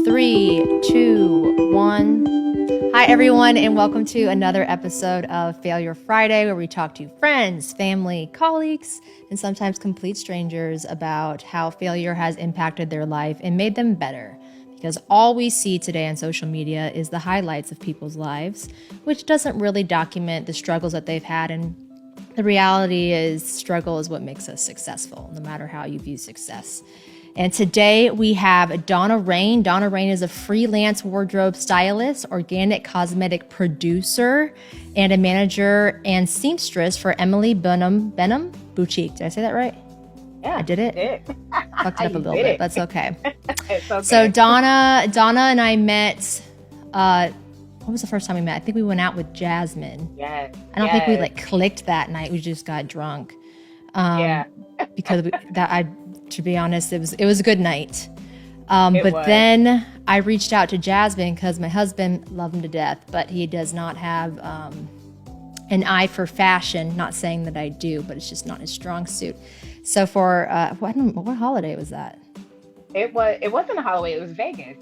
3, 2, 1. Hi, everyone, and welcome to another episode of Failure Friday, where we talk to friends, family, colleagues, and sometimes complete strangers about how failure has impacted their life and made them better. Because all we see today on social media is the highlights of people's lives, which doesn't really document the struggles that they've had. And the reality is, struggle is what makes us successful, no matter how you view success. And today we have Donna Reine. Donna Reine is a freelance wardrobe stylist, organic cosmetic producer, and a manager and seamstress for Emily Benham Boutique. Did I say that right? Yeah, I did it. Fucked it up a little bit. That's okay. It's okay. So Donna and I met. What was the first time we met? I think we went out with Jasmine. Yes. I don't think we clicked that night. We just got drunk. Because to be honest, it was a good night. Then I reached out to Jasmine because my husband loved him to death, but he does not have an eye for fashion. Not saying that I do, but it's just not his strong suit. So for what holiday was that? It wasn't a holiday. It was Vegas.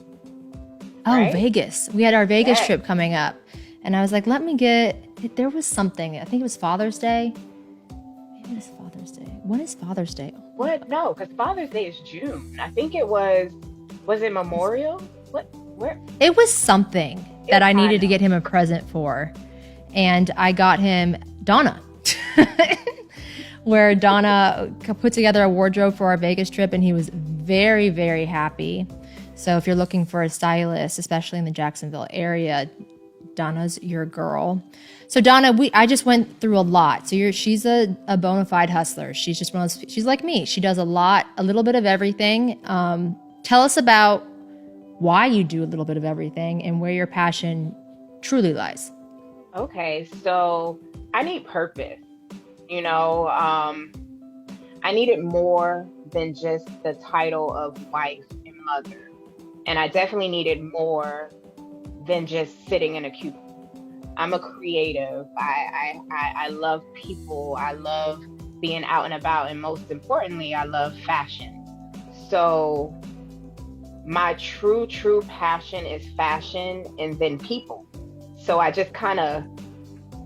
Oh, right? Vegas. We had our Vegas trip coming up, and I was like, there was something. I think it was Father's Day. Maybe it was Father's Day. When is Father's Day? What? No, because Father's Day is June. I think it was it Memorial? Where? It was something that I needed to get him a present for. And I got him Donna. Where Donna put together a wardrobe for our Vegas trip, and he was very, very happy. So if you're looking for a stylist, especially in the Jacksonville area, Donna's your girl. So Donna, I just went through a lot. So she's a bona fide hustler. She's just she's like me. She does a little bit of everything. Tell us about why you do a little bit of everything and where your passion truly lies. Okay, so I need purpose. I needed more than just the title of wife and mother. And I definitely needed more than just sitting in a cubicle. I'm a creative. I love people. I love being out and about. And most importantly, I love fashion. So my true passion is fashion and then people. So I just kind of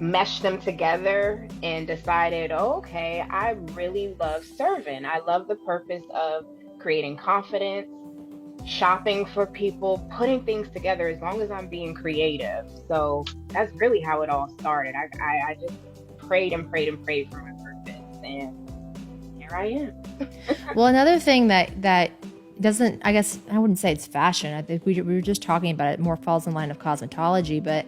meshed them together and decided, okay, I really love serving. I love the purpose of creating confidence, shopping for people, putting things together as long as I'm being creative. So that's really how it all started. I just prayed and prayed and prayed for my purpose, and here I am. Well, another thing that doesn't, I guess I wouldn't say it's fashion. I think we were just talking about it, more falls in line of cosmetology, but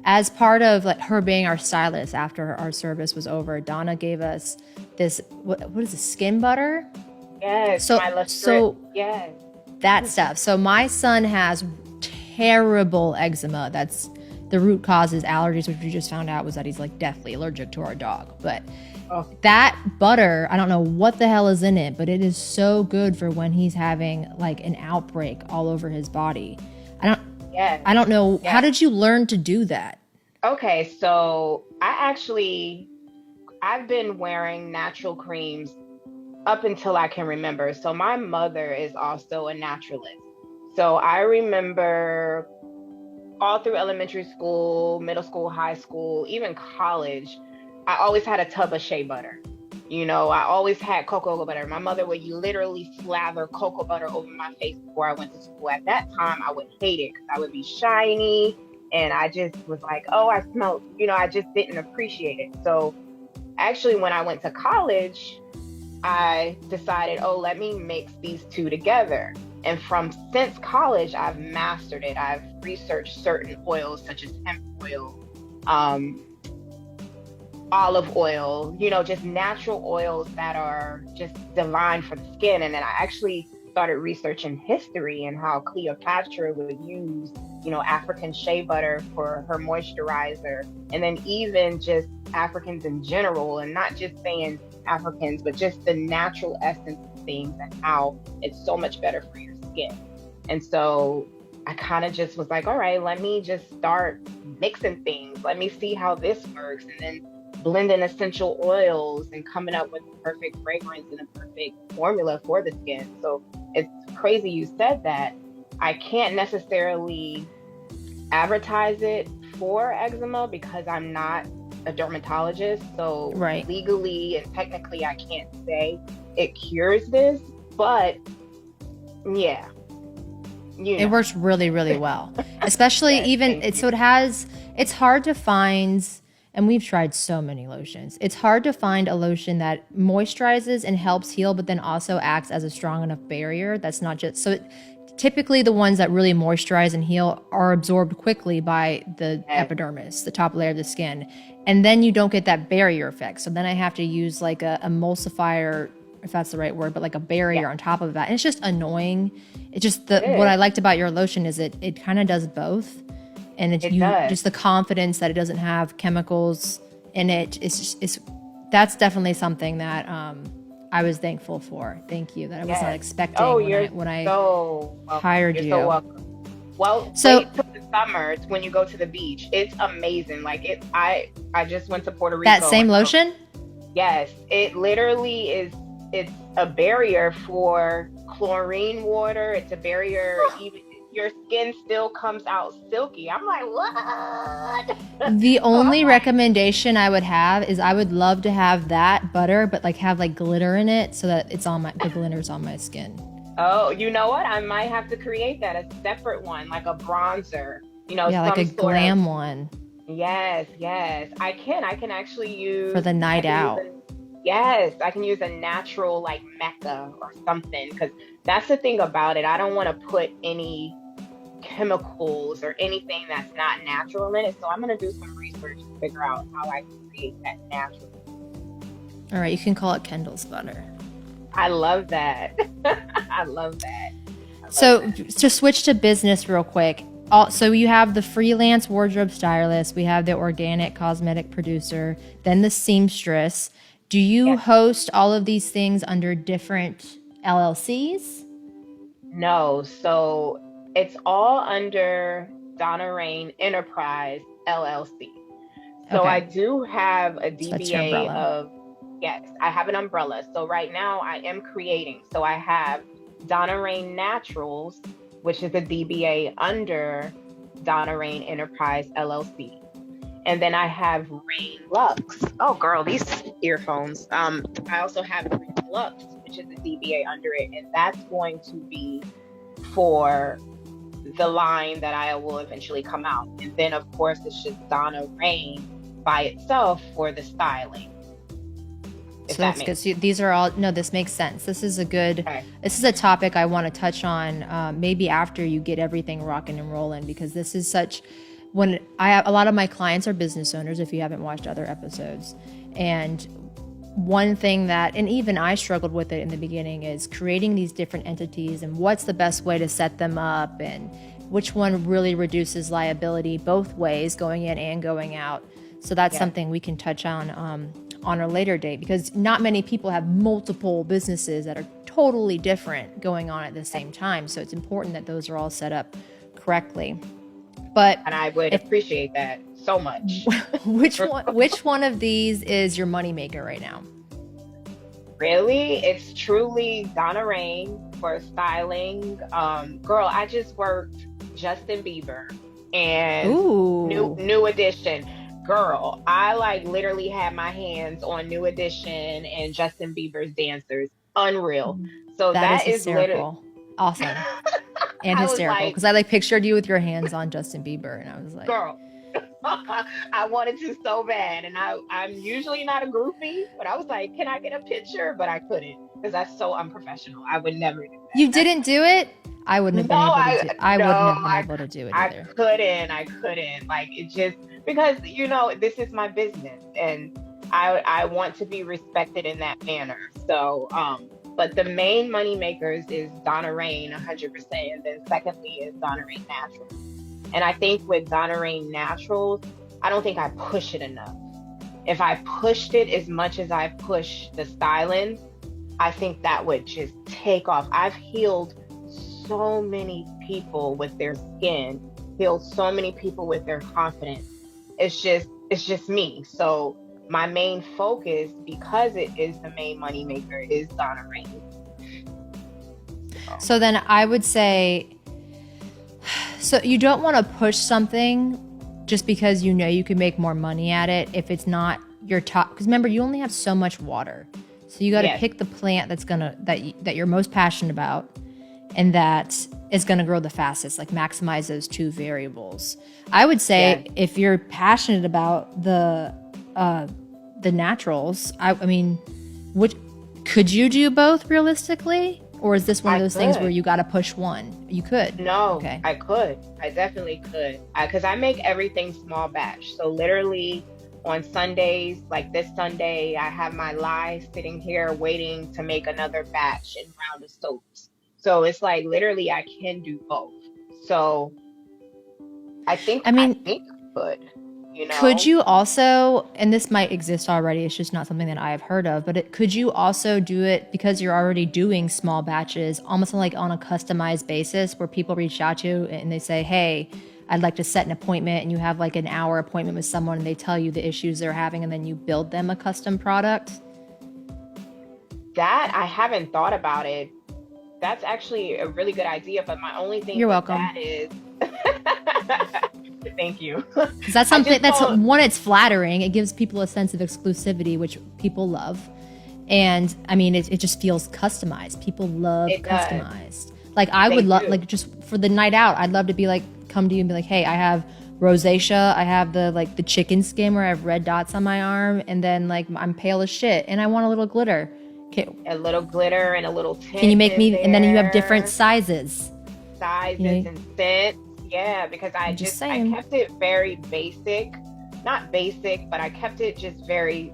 as part of her being our stylist after our service was over, Donna gave us this, what is this, skin butter? Yes, yes. That stuff. So my son has terrible eczema. That's the root cause is allergies, which we just found out was that he's deathly allergic to our dog. But that butter, I don't know what the hell is in it, but it is so good for when he's having an outbreak all over his body. I don't know. Yes. How did you learn to do that? Okay, so I've been wearing natural creams up until I can remember. So my mother is also a naturalist. So I remember all through elementary school, middle school, high school, even college, I always had a tub of shea butter. I always had cocoa butter. My mother would literally slather cocoa butter over my face before I went to school. At that time, I would hate it because I would be shiny. And I just was like, oh, I smelled, I just didn't appreciate it. So actually, when I went to college, I decided, let me mix these two together. And since college, I've mastered it. I've researched certain oils such as hemp oil, olive oil, just natural oils that are just divine for the skin. And then I actually started researching history and how Cleopatra would use, African shea butter for her moisturizer. And then even just Africans in general, and not just saying Africans, but just the natural essence of things and how it's so much better for your skin. And so I kind of just was like, all right, let me just start mixing things. Let me see how this works. And then blending essential oils and coming up with the perfect fragrance and a perfect formula for the skin. So it's crazy you said that. I can't necessarily advertise it for eczema because I'm not a dermatologist. So Right. legally and technically, I can't say it cures this, but yeah, It works really, really well, especially Yes, it's hard to find, and we've tried so many lotions. It's hard to find a lotion that moisturizes and helps heal, but then also acts as a strong enough barrier. That's not just, typically the ones that really moisturize and heal are absorbed quickly by the epidermis, the top layer of the skin. And then you don't get that barrier effect. So then I have to use like a emulsifier, if that's the right word, but like a barrier on top of that. And it's just annoying. It's just what I liked about your lotion is it kind of does both. And just the confidence that it doesn't have chemicals in it. That's definitely something that I was thankful for. Thank you. That I was not expecting when I hired you. You're so welcome. Well, wait till the summer when you go to the beach. It's amazing. Like I just went to Puerto Rico. That same lotion? Yes, it literally is. It's a barrier for chlorine water. It's a barrier. Even your skin still comes out silky. I'm like, what? The only recommendation I would have is I would love to have that butter, but like have like glitter in it so that the glitter's on my skin. Oh, you know what? I might have to create that, a separate one, like a bronzer. Like a glam one. Yes. I can actually use for the night out. Yes, I can use a natural like Mecca or something, because that's the thing about it. I don't want to put any chemicals or anything that's not natural in it. So I'm going to do some research to figure out how I can create that natural. All right, you can call it Kendall's butter. I love that. I love that. To switch to business real quick. So you have the freelance wardrobe stylist, we have the organic cosmetic producer, then the seamstress. Do you host all of these things under different LLCs? No, so it's all under Donna Reine Enterprise LLC. So I do have a DBA I have an umbrella. So right now I am creating. So I have Donna Reine Naturals, which is a DBA under Donna Reine Enterprise LLC. And then I have Reine Lux. Oh, girl, these earphones. I also have Reine Lux, which is a DBA under it. And that's going to be for the line that I will eventually come out. And then, of course, it's just Donna Reine by itself for the styling. So that's good. So these are all, this makes sense. This is this is a topic I want to touch on maybe after you get everything rocking and rolling, because this is when I have a lot of my clients are business owners, if you haven't watched other episodes. And one thing and even I struggled with it in the beginning, is creating these different entities and what's the best way to set them up and which one really reduces liability both ways, going in and going out. So that's something we can touch on a later date, because not many people have multiple businesses that are totally different going on at the same time. So it's important that those are all set up correctly. And I would appreciate that so much. Which one of these is your moneymaker right now? Really? It's truly Donna Reine for styling. Girl, I just worked Justin Bieber and New Edition. Girl, I literally had my hands on New Edition and Justin Bieber's dancers. Unreal. So that is hysterical. Awesome. And hysterical, because I pictured you with your hands on Justin Bieber, and I was like, girl, I wanted to so bad, and I'm usually not a groupie, but I was like, can I get a picture? But I couldn't, because that's so unprofessional. I would never do that. You didn't do it? I wouldn't have been able to do it. I wouldn't have been able to do it either. I couldn't. It just, because this is my business, and I want to be respected in that manner. So but the main money makers is Donna Reine 100%, and then secondly is Donna Reine Naturals. And I think with Donna Reine Naturals, I don't think I push it enough. If I pushed it as much as I push the styling, I think that would just take off. I've healed so many people with their skin, healed so many people with their confidence. It's just me. So my main focus, because it is the main money maker, is Donna Reine. So then I would say So you don't want to push something just because you know you can make more money at it if it's not your top. Because remember, you only have so much water, so you got to Yes. pick the plant that you're most passionate about, and that is gonna grow the fastest. Like maximize those two variables. I would say Yes. if you're passionate about the naturals, I mean, which could you do both realistically? Or is this one of I those things where could. you got to push one? You could. No, Okay. I could. I definitely could. Because I make everything small batch. So literally on Sundays, like this Sunday, I have my lye sitting here waiting to make another batch and round of soaps. So it's like literally I can do both. So I I mean, think I could, you could know? you also, and this might exist already, it's just not something that I have heard of, but could you also do it because you're already doing small batches, almost like on a customized basis where people reach out to you and they say, hey, I'd like to set an appointment, and you have like an hour appointment with someone and they tell you the issues they're having and then you build them a custom product? That I haven't thought about it. That's actually a really good idea, but my only thing You're with welcome. that is thank you. Because that's I something just that's don't. one, it's flattering. It gives people a sense of exclusivity, which people love. And I mean, it just feels customized. People love It does. customized. Like I They would love, do. like just for the night out, I'd love to be like, come to you and be like, hey, I have rosacea. I have the chicken skin where I have red dots on my arm. And then like I'm pale as shit and I want a little glitter. A little glitter and a little Can you tint make in me, and then you have different there, sizes, you sizes know, and scents. Yeah, because I'm just I saying. kept it very basic. Not basic, but I kept it just very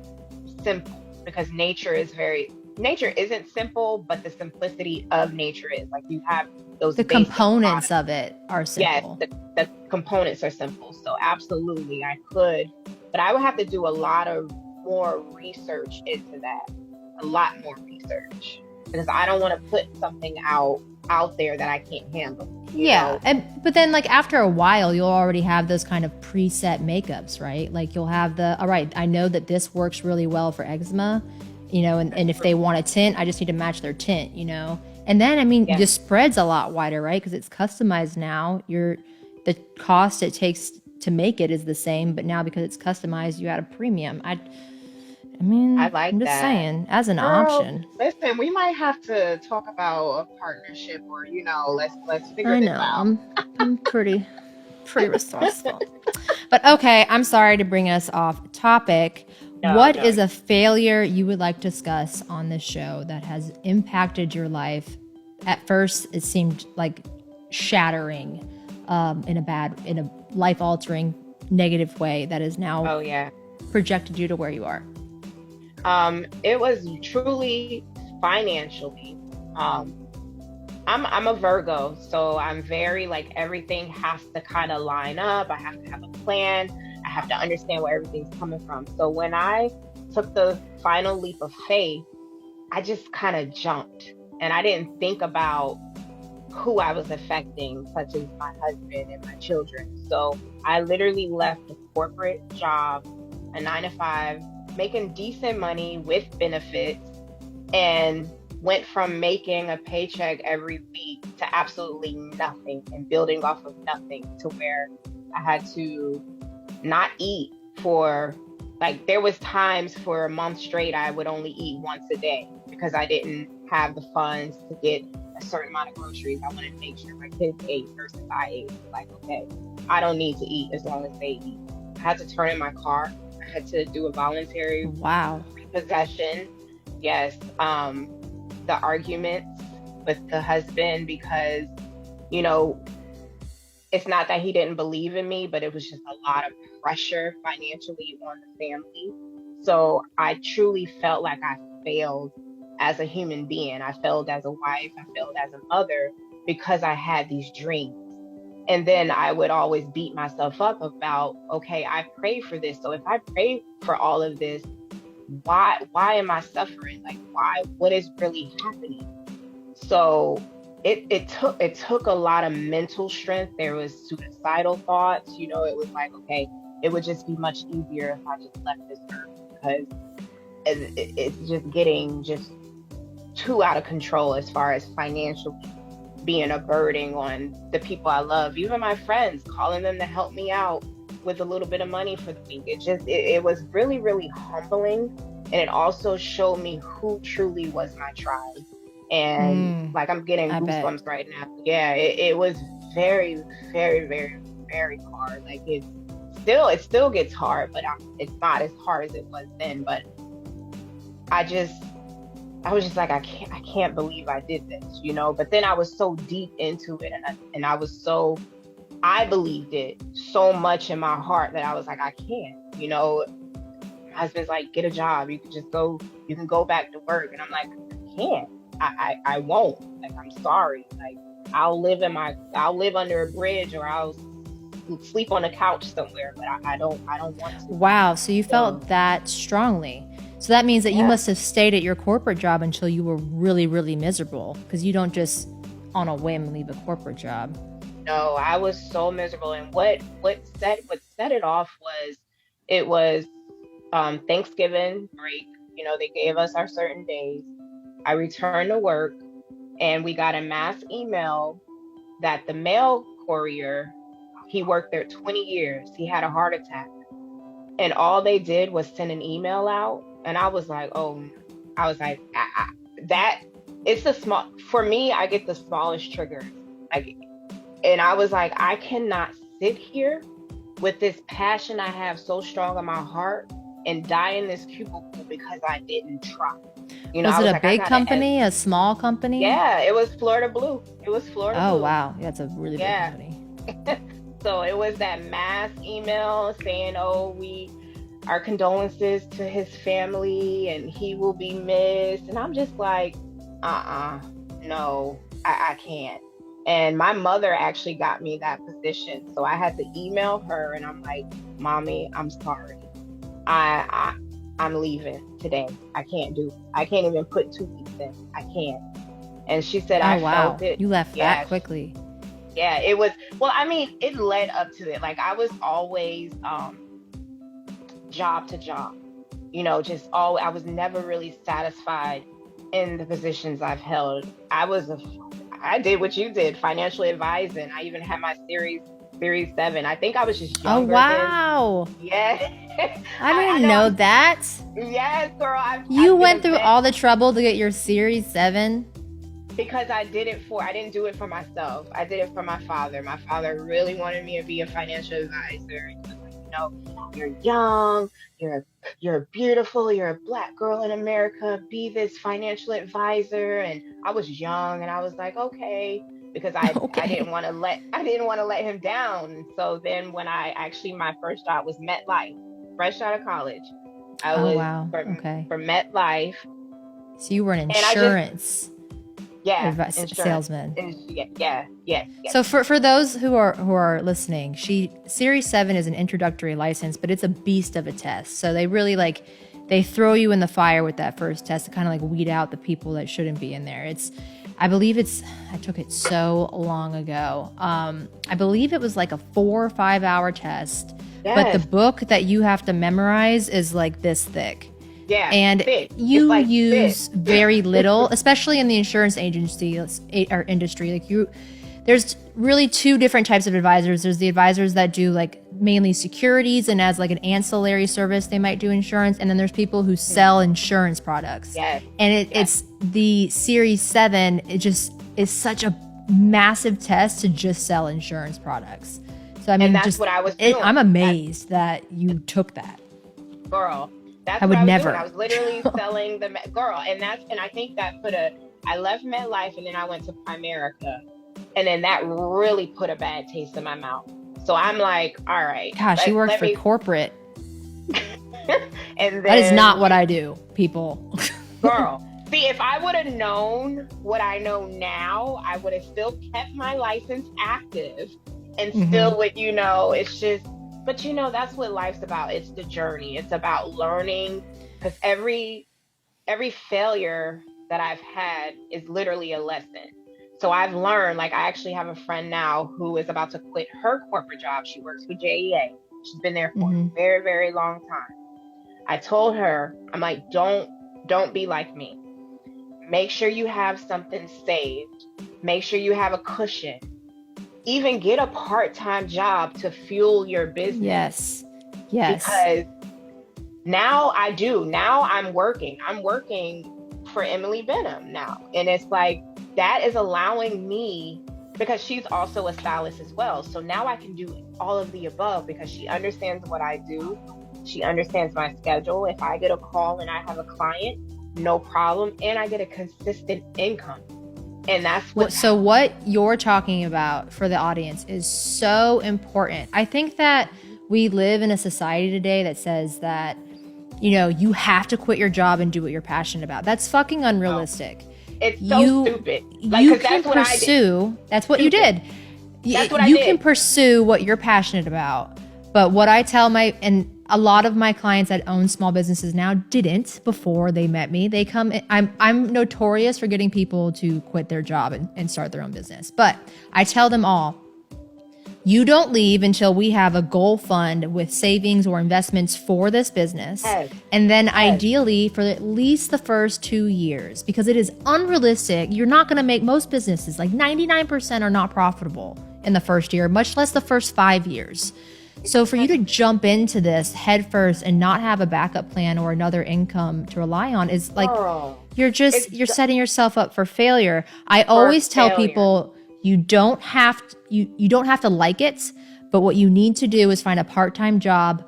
simple because nature isn't simple, but the simplicity of nature is. Like you have those The basic components products. of it are Yes, simple. the components are simple. So absolutely I could, but I would have to do a lot of more research into that. A lot more research. Because I don't want to put something out there that I can't handle, you Yeah, know? and but then like after a while, you'll already have those kind of preset makeups, right? Like you'll have all right, I know that this works really well for eczema, and if they want a tint, I just need to match their tint, you know? And then I mean, Yeah, the spread's a lot wider, right? Because it's customized now. The cost it takes to make it is the same, but now because it's customized, you add a premium. I I mean, I'm like just that. saying, as an Girl, option. listen, we might have to talk about a partnership or, let's figure I this know, out. I'm pretty resourceful. But okay, I'm sorry to bring us off topic. No, What no. is a failure you would like to discuss on this show that has impacted your life? At first, it seemed like shattering, in a life altering, negative way that has now Oh yeah. projected you to where you are. It was truly financially. Um, I'm a Virgo, so I'm very like everything has to kind of line up. I have to have a plan. I have to understand where everything's coming from. So when I took the final leap of faith, I just kind of jumped and I didn't think about who I was affecting, such as my husband and my children. So I literally left a corporate job, a 9 to 5, making decent money with benefits, and went from making a paycheck every week to absolutely nothing and building off of nothing to where I had to not eat for like there was times for a month straight I would only eat once a day because I didn't have the funds to get a certain amount of groceries. I wanted to make sure my kids ate versus I ate. Like, okay, I don't need to eat as long as they eat. I had to turn in my car. I had to do a voluntary Wow. repossession. Yes. The arguments with the husband because, you know, it's not that he didn't believe in me, but it was just a lot of pressure financially on the family. So I truly felt like I failed as a human being. I failed as a wife. I failed as a mother because I had these dreams. And then I would always beat myself up about, okay, I prayed for this. So if I prayed for all of this, why am I suffering? Like what is really happening? So it took a lot of mental strength. There was suicidal thoughts. It was like, okay, it would just be much easier if I just left this earth because it's just getting just too out of control as far as financially. being a burden on the people I love, even my friends, calling them to help me out with a little bit of money for the week. It was really, really humbling. And it also showed me who truly was my tribe. And like, I'm getting I bet. goosebumps right now. Yeah, it was very, very, very, very hard. Like, it still gets hard, but it's not as hard as it was then. But I was just like, I can't believe I did this, you know. But then I was so deep into it, and I believed it so much in my heart that I was like, I can't, you know. My husband's like, get a job. You can go back to work, and I'm like, I can't. I won't. Like, I'm sorry. Like, I'll live under a bridge, or I'll sleep on a couch somewhere, but I don't want to. Wow. So you felt that strongly. So that means that you must have stayed at your corporate job until you were really, really miserable, because you don't just on a whim leave a corporate job. No, I was so miserable. And what set it off was Thanksgiving break. You know, they gave us our certain days. I returned to work, and we got a mass email that the mail courier, he worked there 20 years. He had a heart attack. And all they did was send an email out. And I was like, that it's for me, I get the smallest triggers. Like, and I was like, I cannot sit here with this passion I have so strong in my heart and die in this cubicle because I didn't try. You know, was it a big company, a small company? Yeah, it was Florida Blue. Oh, wow. Yeah, it's a really big company. So it was that mass email saying, our condolences to his family, and he will be missed. And I'm just like, no, I can't. And my mother actually got me that position. So I had to email her, and I'm like, Mommy, I'm sorry. I'm leaving today. I can't do it. I can't even put 2 weeks in. I can't. And she said, I felt it. You left that quickly. Yeah, it was, well, I mean, it led up to it. Like, I was always job to job, you know, I was never really satisfied in the positions I've held. I did what you did, financial advising. I even had my series 7. I think I was just younger. Oh, wow. Yeah. I didn't know that. Yes, girl. You went through all the trouble to get your series 7? Because I didn't do it for myself. I did it for my father. My father really wanted me to be a financial advisor. He was like, you know, you're young, you're beautiful, you're a Black girl in America, be this financial advisor. And I was young, and I was like, okay, because I didn't want to let him down. So then when my first job was MetLife, fresh out of college. I was for MetLife. So you were an insurance. Insurance salesman. Yeah. So for those who are listening, Series 7 is an introductory license, but it's a beast of a test. So they really they throw you in the fire with that first test to kind of like weed out the people that shouldn't be in there. I took it so long ago. I believe it was like a 4 or 5 hour test, but the book that you have to memorize is like this thick. Yeah, and you use very little, especially in the insurance agency or industry. Like there's really 2 different types of advisors. There's the advisors that do like mainly securities, and as like an ancillary service, they might do insurance. And then there's people who sell insurance products. Yes. And it's the Series 7. It just is such a massive test to just sell insurance products. So I mean, that's what I was doing. I'm amazed that you took that, girl. That's I would what I was never. doing. I was literally selling girl, and I think that I left MetLife, and then I went to Primerica, and then that really put a bad taste in my mouth. So I'm like, all right. Gosh, you worked for corporate. And then, that is not what I do, people. Girl, see, if I would have known what I know now, I would have still kept my license active and still would, it's just. But that's what life's about. It's the journey. It's about learning, because every failure that I've had is literally a lesson. So I've learned, like, I actually have a friend now who is about to quit her corporate job. She works for JEA. She's been there for a very, very long time. I told her, I'm like, don't be like me. Make sure you have something saved Make sure you have a cushion. Even get a part-time job to fuel your business. Yes. Because now I'm working. I'm working for Emily Benham now. And it's like, that is allowing me, because she's also a stylist as well. So now I can do all of the above because she understands what I do. She understands my schedule. If I get a call and I have a client, no problem. And I get a consistent income. And that's what. So what you're talking about for the audience is so important. I think that we live in a society today that says that, you know, you have to quit your job and do what you're passionate about. That's fucking unrealistic. It's so stupid. Like, you can that's what pursue. That's what you did. That's what I did. You can pursue what you're passionate about. But what I tell and a lot of my clients that own small businesses now didn't before they met me. They come. I'm notorious for getting people to quit their job and start their own business. But I tell them all, you don't leave until we have a goal fund with savings or investments for this business. Yes. And then ideally for at least the first 2 years, because it is unrealistic. You're not going to make, most businesses, like 99% are not profitable in the first year, much less the first 5 years. So for you to jump into this head first and not have a backup plan or another income to rely on is like, you're setting yourself up for failure. I always tell people, you don't have to like it, but what you need to do is find a part-time job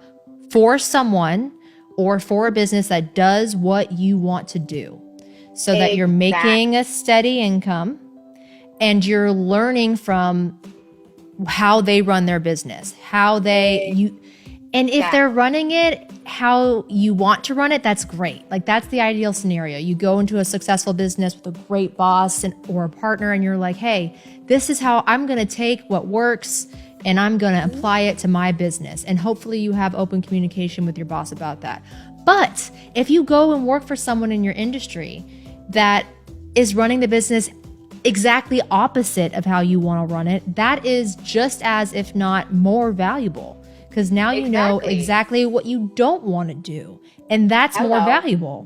for someone or for a business that does what you want to do, so that you're making a steady income and you're learning from how they run their business, and if they're running it how you want to run it, that's great. Like, that's the ideal scenario. You go into a successful business with a great boss or a partner, and you're like, hey, this is how I'm going to take what works and I'm going to apply it to my business. And hopefully you have open communication with your boss about that. But if you go and work for someone in your industry that is running the business exactly opposite of how you want to run it, that is just as, if not more valuable. Because now you know exactly what you don't want to do. And that's more valuable.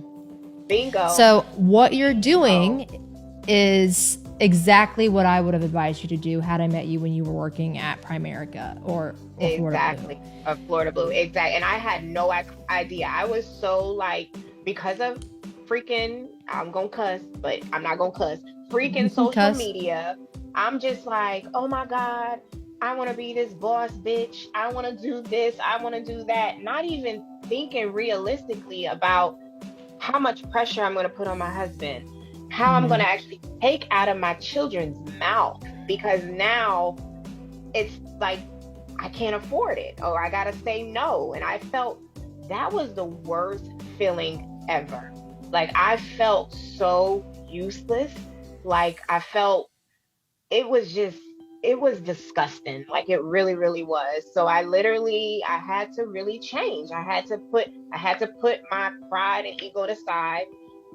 Bingo. So what you're doing is exactly what I would have advised you to do had I met you when you were working at Primerica or Florida Blue. Florida Blue. Exactly. And I had no idea. I was so like, because of freaking, I'm going to cuss, but I'm not going to cuss. Freaking social media. I'm just like, oh my God, I want to be this boss bitch. I want to do this. I want to do that. Not even thinking realistically about how much pressure I'm going to put on my husband, how I'm going to actually take out of my children's mouth, because now it's like, I can't afford it, or I got to say no. And I felt that was the worst feeling ever. Like, I felt so useless. Like, I felt it was disgusting. Like, it really, really was. So I had to really change. I had to put my pride and ego aside.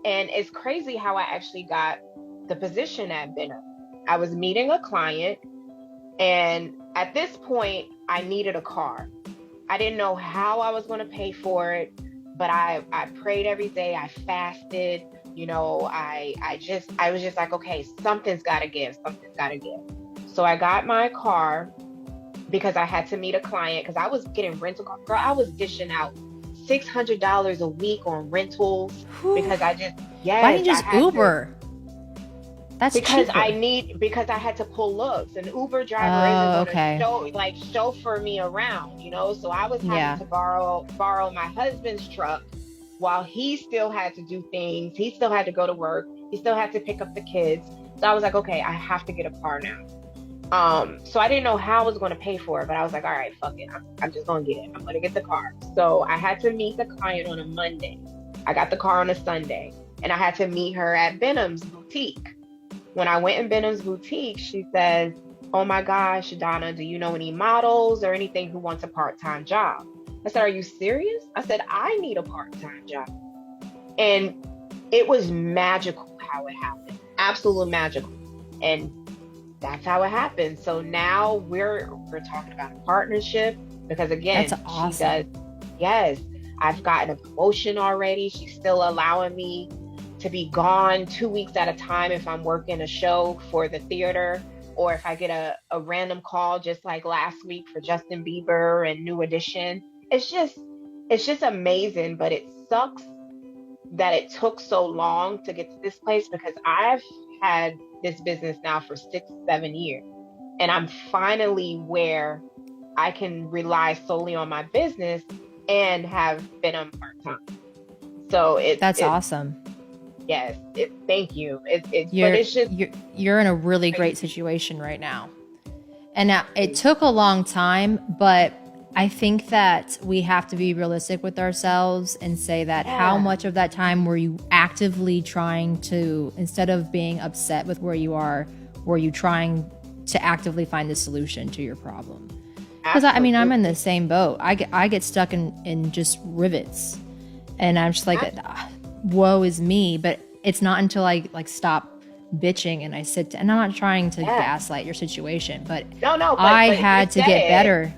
And it's crazy how I actually got the position at Benham. I was meeting a client, and at this point I needed a car. I didn't know how I was going to pay for it, but I prayed every day. I fasted. You know, I was just like, okay, something's got to give. So I got my car because I had to meet a client, because I was getting rental car. Girl, I was dishing out $600 a week on rentals because why didn't you just Uber? That's because cheaper. because I had to pull looks. An Uber driver isn't okay. going to chauffeur me around, you know. So I was having to borrow my husband's truck while he still had to do things. He still had to go to work. He still had to pick up the kids. So I was like, okay, I have to get a car now. So I didn't know how I was going to pay for it, but I was like, all right, fuck it. I'm just going to get it. I'm going to get the car. So I had to meet the client on a Monday. I got the car on a Sunday, and I had to meet her at Benham's boutique. When I went in Benham's boutique, she says, oh my gosh, Donna, do you know any models or anything who wants a part-time job? I said, are you serious? I said, I need a part-time job. And it was magical how it happened. Absolutely magical. And that's how it happened. So now we're talking about a partnership, because again, that's awesome. Yes, I've gotten a promotion already. She's still allowing me to be gone 2 weeks at a time if I'm working a show for the theater, or if I get a random call, just like last week for Justin Bieber and New Edition. It's just amazing, but it sucks that it took so long to get to this place, because I've had this business now for 6, 7 years, and I'm finally where I can rely solely on my business and have been on part-time. So That's awesome. Yes, thank you. You're, but it's just you're in a really great situation right now. And now it took a long time, but I think that we have to be realistic with ourselves and say that how much of that time were you actively trying to, instead of being upset with where you are, were you trying to actively find the solution to your problem? Because I mean, I'm in the same boat. I get stuck in just rivets, and I'm just like, woe is me. But it's not until I like stop bitching and I sit down, and I'm not trying to gaslight your situation, but I had to get better.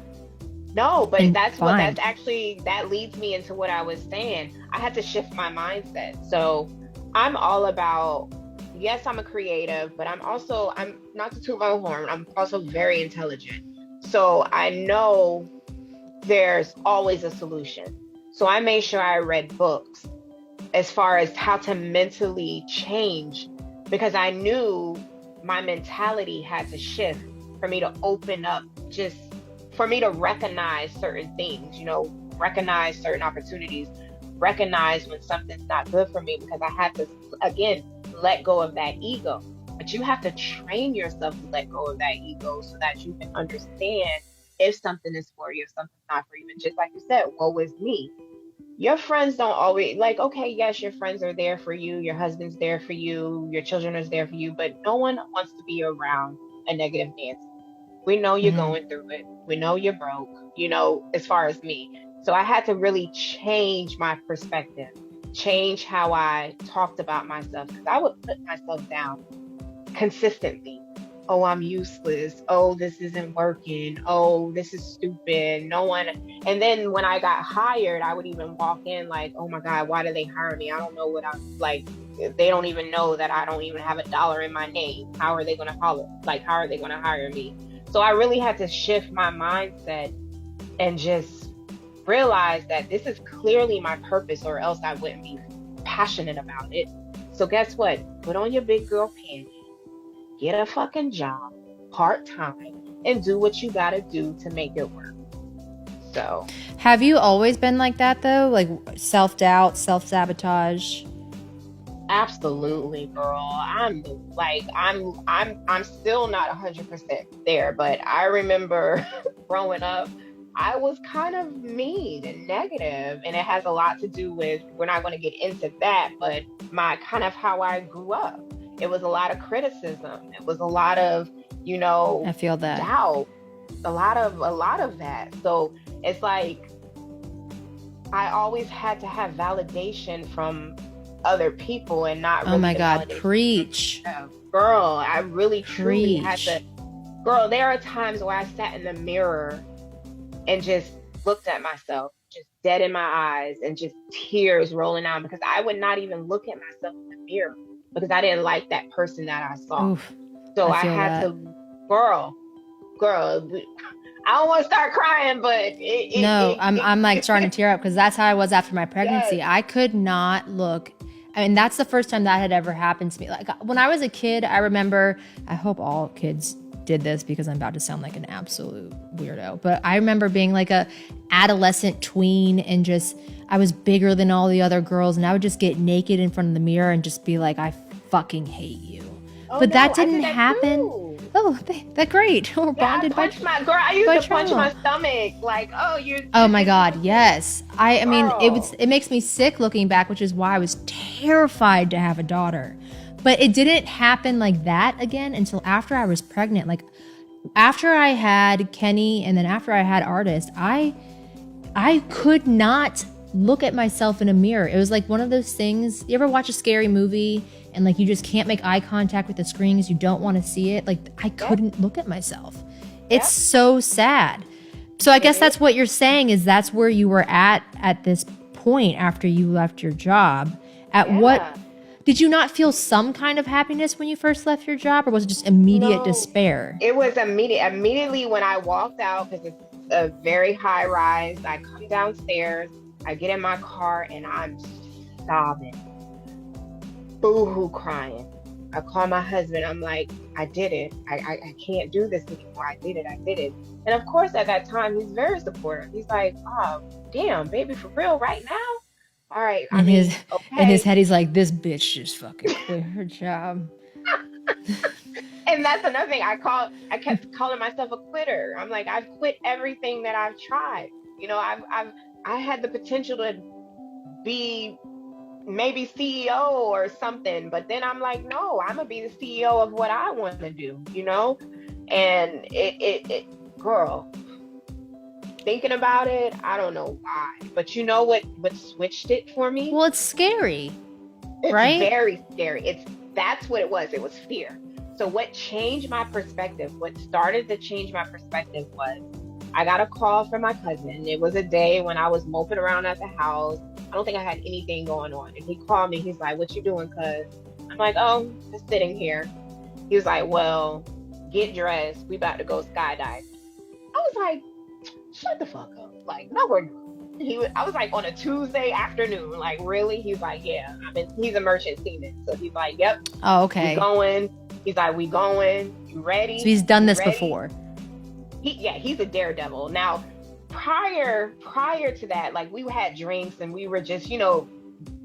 No, but that leads me into what I was saying. I had to shift my mindset. So I'm all about, yes, I'm a creative, but I'm not to toot my own horn, I'm also very intelligent. So I know there's always a solution. So I made sure I read books as far as how to mentally change, because I knew my mentality had to shift for me to open up, just for me to recognize certain things, recognize certain opportunities, recognize when something's not good for me, because I had to, again, let go of that ego. But you have to train yourself to let go of that ego so that you can understand if something is for you, if something's not for you. And just like you said, woe is me. Your friends don't always, like, okay, yes, your friends are there for you, your husband's there for you, your children are there for you, but no one wants to be around a negative Nancy. We know you're going through it. We know you're broke, as far as me. So I had to really change my perspective, change how I talked about myself, because I would put myself down consistently. Oh, I'm useless. Oh, this isn't working. Oh, this is stupid. No one. And then when I got hired, I would even walk in like, oh my God, why did they hire me? I don't know what I'm like. They don't even know that I don't even have $1 in my name. How are they going to holler? Like, how are they going to hire me? So I really had to shift my mindset and just realize that this is clearly my purpose, or else I wouldn't be passionate about it. So guess what? Put on your big girl panties, get a fucking job, part-time, and do what you gotta do to make it work. So, have you always been like that though? Like self-doubt, self-sabotage? Absolutely, girl. I'm still not 100% there, but I remember growing up, I was kind of mean and negative, and it has a lot to do with, we're not going to get into that, but my kind of how I grew up. It was a lot of criticism. It was a lot of, I feel that doubt, a lot of that. So it's like, I always had to have validation from other people and not really. Oh my God, preach. Girl, I really truly had to. Girl, there are times where I sat in the mirror and just looked at myself, just dead in my eyes, and just tears rolling out, because I would not even look at myself in the mirror because I didn't like that person that I saw. Oof, so I had to, girl, I don't want to start crying, but I'm like starting to tear up, because that's how I was after my pregnancy. Yes. I could not look. I mean, that's the first time that had ever happened to me. Like when I was a kid, I remember, I hope all kids did this because I'm about to sound like an absolute weirdo, but I remember being like a adolescent tween, and just, I was bigger than all the other girls, and I would just get naked in front of the mirror and just be like, I fucking hate you. But that didn't happen. Too. Oh, that's great. We're bonded by girl. I used to punch my stomach. Like, oh my God, yes. I mean, it makes me sick looking back, which is why I was terrified to have a daughter. But it didn't happen like that again until after I was pregnant. Like after I had Kenny, and then after I had Artist, I could not look at myself in a mirror. It was like one of those things. You ever watch a scary movie and like you just can't make eye contact with the screen because you don't want to see it? Like I couldn't look at myself. It's so sad. So I guess that's what you're saying, is that's where you were at this point after you left your job. Did you not feel some kind of happiness when you first left your job, or was it just immediate despair? It was immediately when I walked out, because it's a very high rise. I come downstairs, I get in my car, and I'm sobbing, boo-hoo crying. I call my husband. I'm like, I did it. I can't do this anymore. I did it. And of course, at that time, he's very supportive. He's like, oh, damn, baby, for real, right now? All right. In his head, he's like, this bitch just fucking quit her job. And that's another thing. I kept calling myself a quitter. I'm like, I've quit everything that I've tried. You know, I had the potential to be maybe CEO or something, but then I'm like, no, I'm gonna be the CEO of what I want to do, you know? And it girl, thinking about it, I don't know why, but you know what switched it for me? Well, it's scary, it's right? Very scary. That's what it was. It was fear. So what changed my perspective, what started to change my perspective was I got a call from my cousin. It was a day when I was moping around at the house. I don't think I had anything going on. And he called me. He's like, what you doing, cuz? I'm like, oh, just sitting here. He was like, well, get dressed. We about to go skydiving. I was like, shut the fuck up. Like, no, we're not. I was like, on a Tuesday afternoon. Like, really? He's like, yeah. He's a merchant seaman. So he's like, yep. Oh, okay. We going. He's like, we going. You ready? So he's done this before. He's a daredevil. Now, prior to that, like, we had drinks and we were just, you know,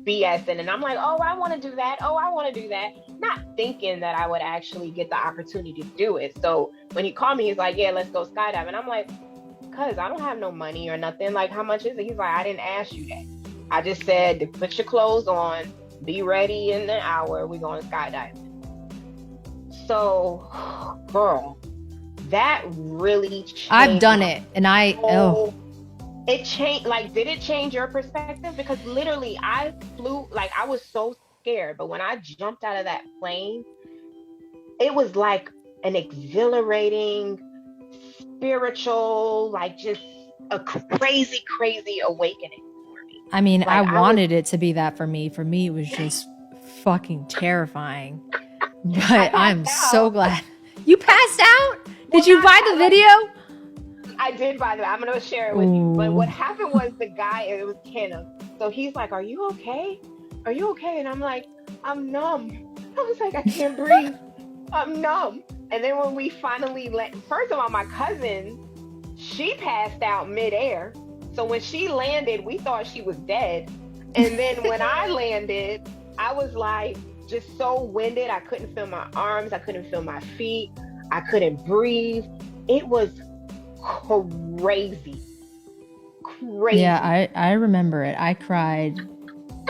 BSing, and I'm like, oh, I want to do that. Oh, I want to do that. Not thinking that I would actually get the opportunity to do it. So when he called me, he's like, yeah, let's go skydiving. I'm like, cuz I don't have no money or nothing. Like, how much is it? He's like, I didn't ask you that. I just said to put your clothes on, be ready in an hour. We're going skydiving. So, girl, that really changed. I've done it, and it changed. Like, did it change your perspective? Because literally, I flew, like, I was so scared, but when I jumped out of that plane, it was like an exhilarating, spiritual, like, just a crazy awakening for me. I mean, like, I wanted it to be that for me. For me, it was just fucking terrifying. But I'm so glad. You passed out? Did you buy the video? I did buy that. I'm going to share it with you. But what happened was the guy, it was Kenneth. So he's like, are you okay? Are you okay? And I'm like, I'm numb. I was like, I can't breathe. I'm numb. And then when we finally first of all, my cousin, she passed out midair. So when she landed, we thought she was dead. And then when I landed, I was like, just so winded. I couldn't feel my arms. I couldn't feel my feet. I couldn't breathe. It was crazy. Yeah, I remember it. I cried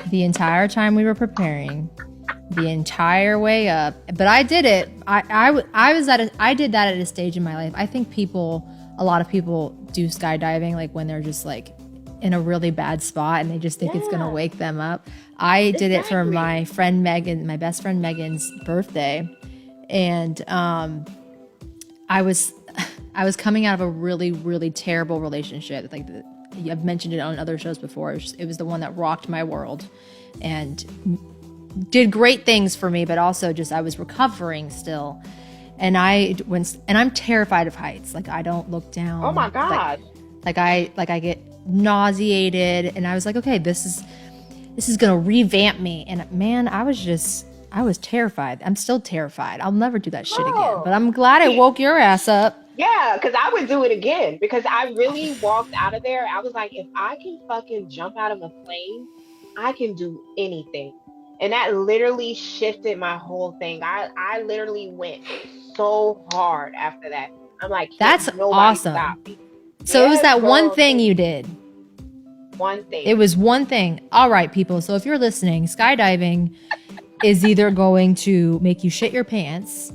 the entire time we were preparing, the entire way up. But I did it. I did that at a stage in my life. I think a lot of people do skydiving like when they're just like in a really bad spot and they just think it's gonna wake them up. I did it for my friend Megan, my best friend Megan's birthday, and I was coming out of a really, really terrible relationship. Like I've mentioned it on other shows before. It was the one that rocked my world and did great things for me, but also just I was recovering still. And I'm terrified of heights. Like I don't look down. Oh my God. Like I get nauseated, and I was like, okay, this is gonna revamp me. And man, I was terrified. I'm still terrified. I'll never do that shit again. But I'm glad I woke your ass up. Yeah, because I would do it again. Because I really walked out of there. I was like, if I can fucking jump out of a plane, I can do anything. And that literally shifted my whole thing. I literally went so hard after that. I'm like, that's awesome. Stop me. So it was that one thing you did. One thing. It was one thing. All right, people. So if you're listening, skydiving is either going to make you shit your pants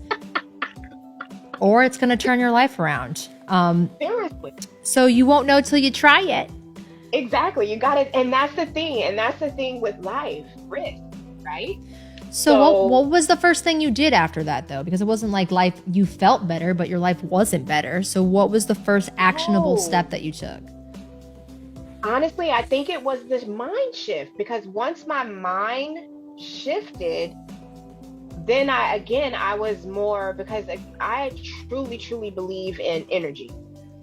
or it's going to turn your life around. Seriously. So you won't know till you try it. Exactly. You got it. And that's the thing. And that's the thing with life. Risk, right? So what was the first thing you did after that, though? Because it wasn't like life, you felt better, but your life wasn't better. So what was the first actionable step that you took? Honestly, I think it was this mind shift, because once my mind shifted, then I was more, because I truly believe in energy.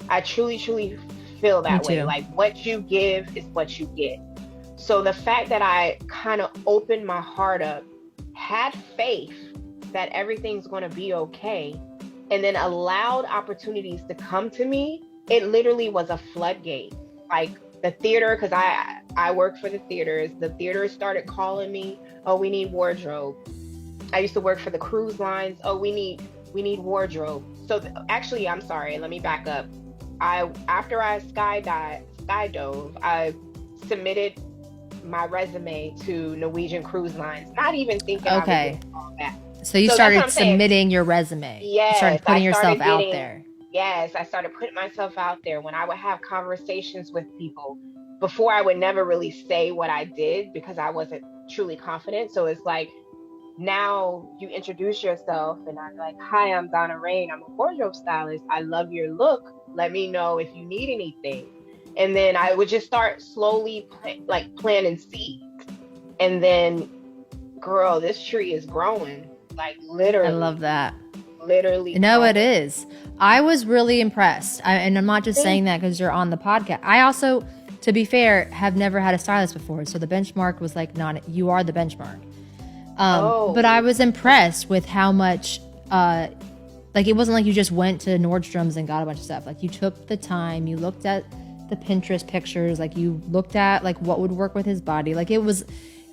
I truly feel Me that way. too. Like, what you give is what you get. So the fact that I kind of opened my heart up, had faith that everything's going to be okay, and then allowed opportunities to come to me, it literally was a floodgate. Like the theater, because I work for the theaters. The theaters started calling me, oh, we need wardrobe. I used to work for the cruise lines. Oh, we need wardrobe. So actually, I'm sorry. Let me back up. After I skydove, I submitted my resume to Norwegian Cruise Lines, not even thinking I would Okay. get all that. So you So that's what started I'm saying. submitting your resume. You started Yes, putting yourself out there. yes, I started putting myself out there when I would have conversations with people. Before, I would never really say what I did because I wasn't truly confident. So it's like, now you introduce yourself and I'm like, hi, I'm Donna Reine. I'm a wardrobe stylist. I love your look. Let me know if you need anything. And then I would just start slowly planting seeds. And then, girl, this tree is growing. Like, I love that. literally No, it growing. is. I was really impressed. And I'm not just saying that because you're on the podcast. I also, to be fair, have never had a stylist before. So the benchmark was like, you are the benchmark. But I was impressed with how much, like, it wasn't like you just went to Nordstrom's and got a bunch of stuff. Like, you took the time, you looked at the Pinterest pictures, like you looked at like what would work with his body. Like, it was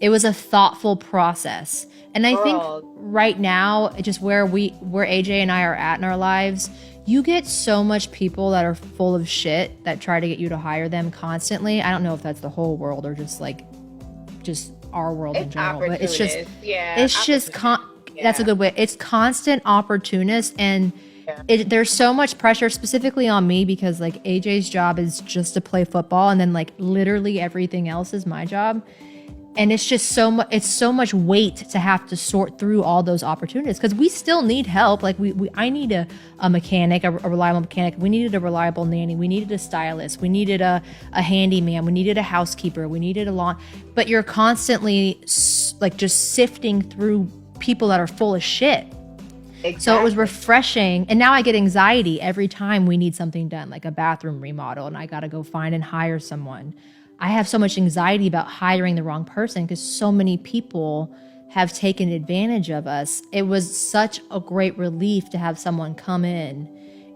a thoughtful process. And I think right now, just where AJ and I are at in our lives, you get so much people that are full of shit that try to get you to hire them constantly. I don't know if that's the whole world or just our world in general, but it's just that's a good way. It's constant opportunist, and there's so much pressure specifically on me because like AJ's job is just to play football, and then like literally everything else is my job. And it's just so much weight to have to sort through all those opportunities because we still need help. Like I need a mechanic, a reliable mechanic. We needed a reliable nanny. We needed a stylist. We needed a handyman. We needed a housekeeper. We needed a lawn. But you're constantly like just sifting through people that are full of shit. Exactly. So it was refreshing. And now I get anxiety every time we need something done, like a bathroom remodel, and I got to go find and hire someone. I have so much anxiety about hiring the wrong person because so many people have taken advantage of us. It was such a great relief to have someone come in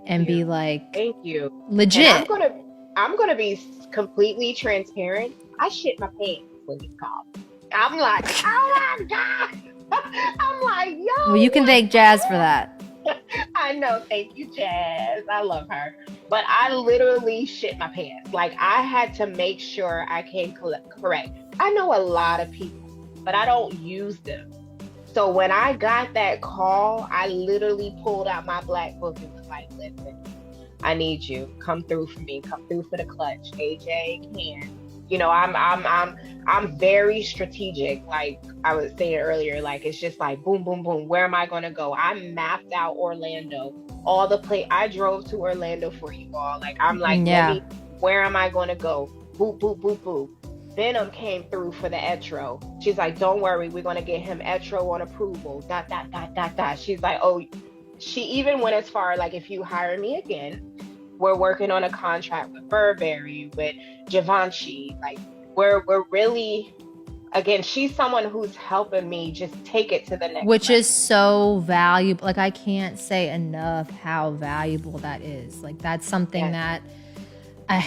and be like, thank you. Legit. And I'm gonna be completely transparent. I shit my pants when he called. I'm like, oh my God. I'm like, yo. Well, you can thank Jazz for that. I know. Thank you, Jazz. I love her. But I literally shit my pants. Like, I had to make sure I came correct. I know a lot of people, but I don't use them. So when I got that call, I literally pulled out my black book and was like, listen, I need you. Come through for me. Come through for the clutch. AJ can. You know, I'm very strategic. Like I was saying earlier, like it's just like boom, boom, boom. Where am I going to go? I mapped out Orlando, all the I drove to Orlando for you all. Like I'm like, where am I going to go? Boop, boop, boop, boop. Venom came through for the Etro. She's like, don't worry, we're going to get him Etro on approval. ... She's like, oh, she even went as far like, if you hire me again, we're working on a contract with Burberry, with Givenchy. Like we're really, again, she's someone who's helping me just take it to the next Which level. Is so valuable. Like I can't say enough how valuable that is. Like that's something that I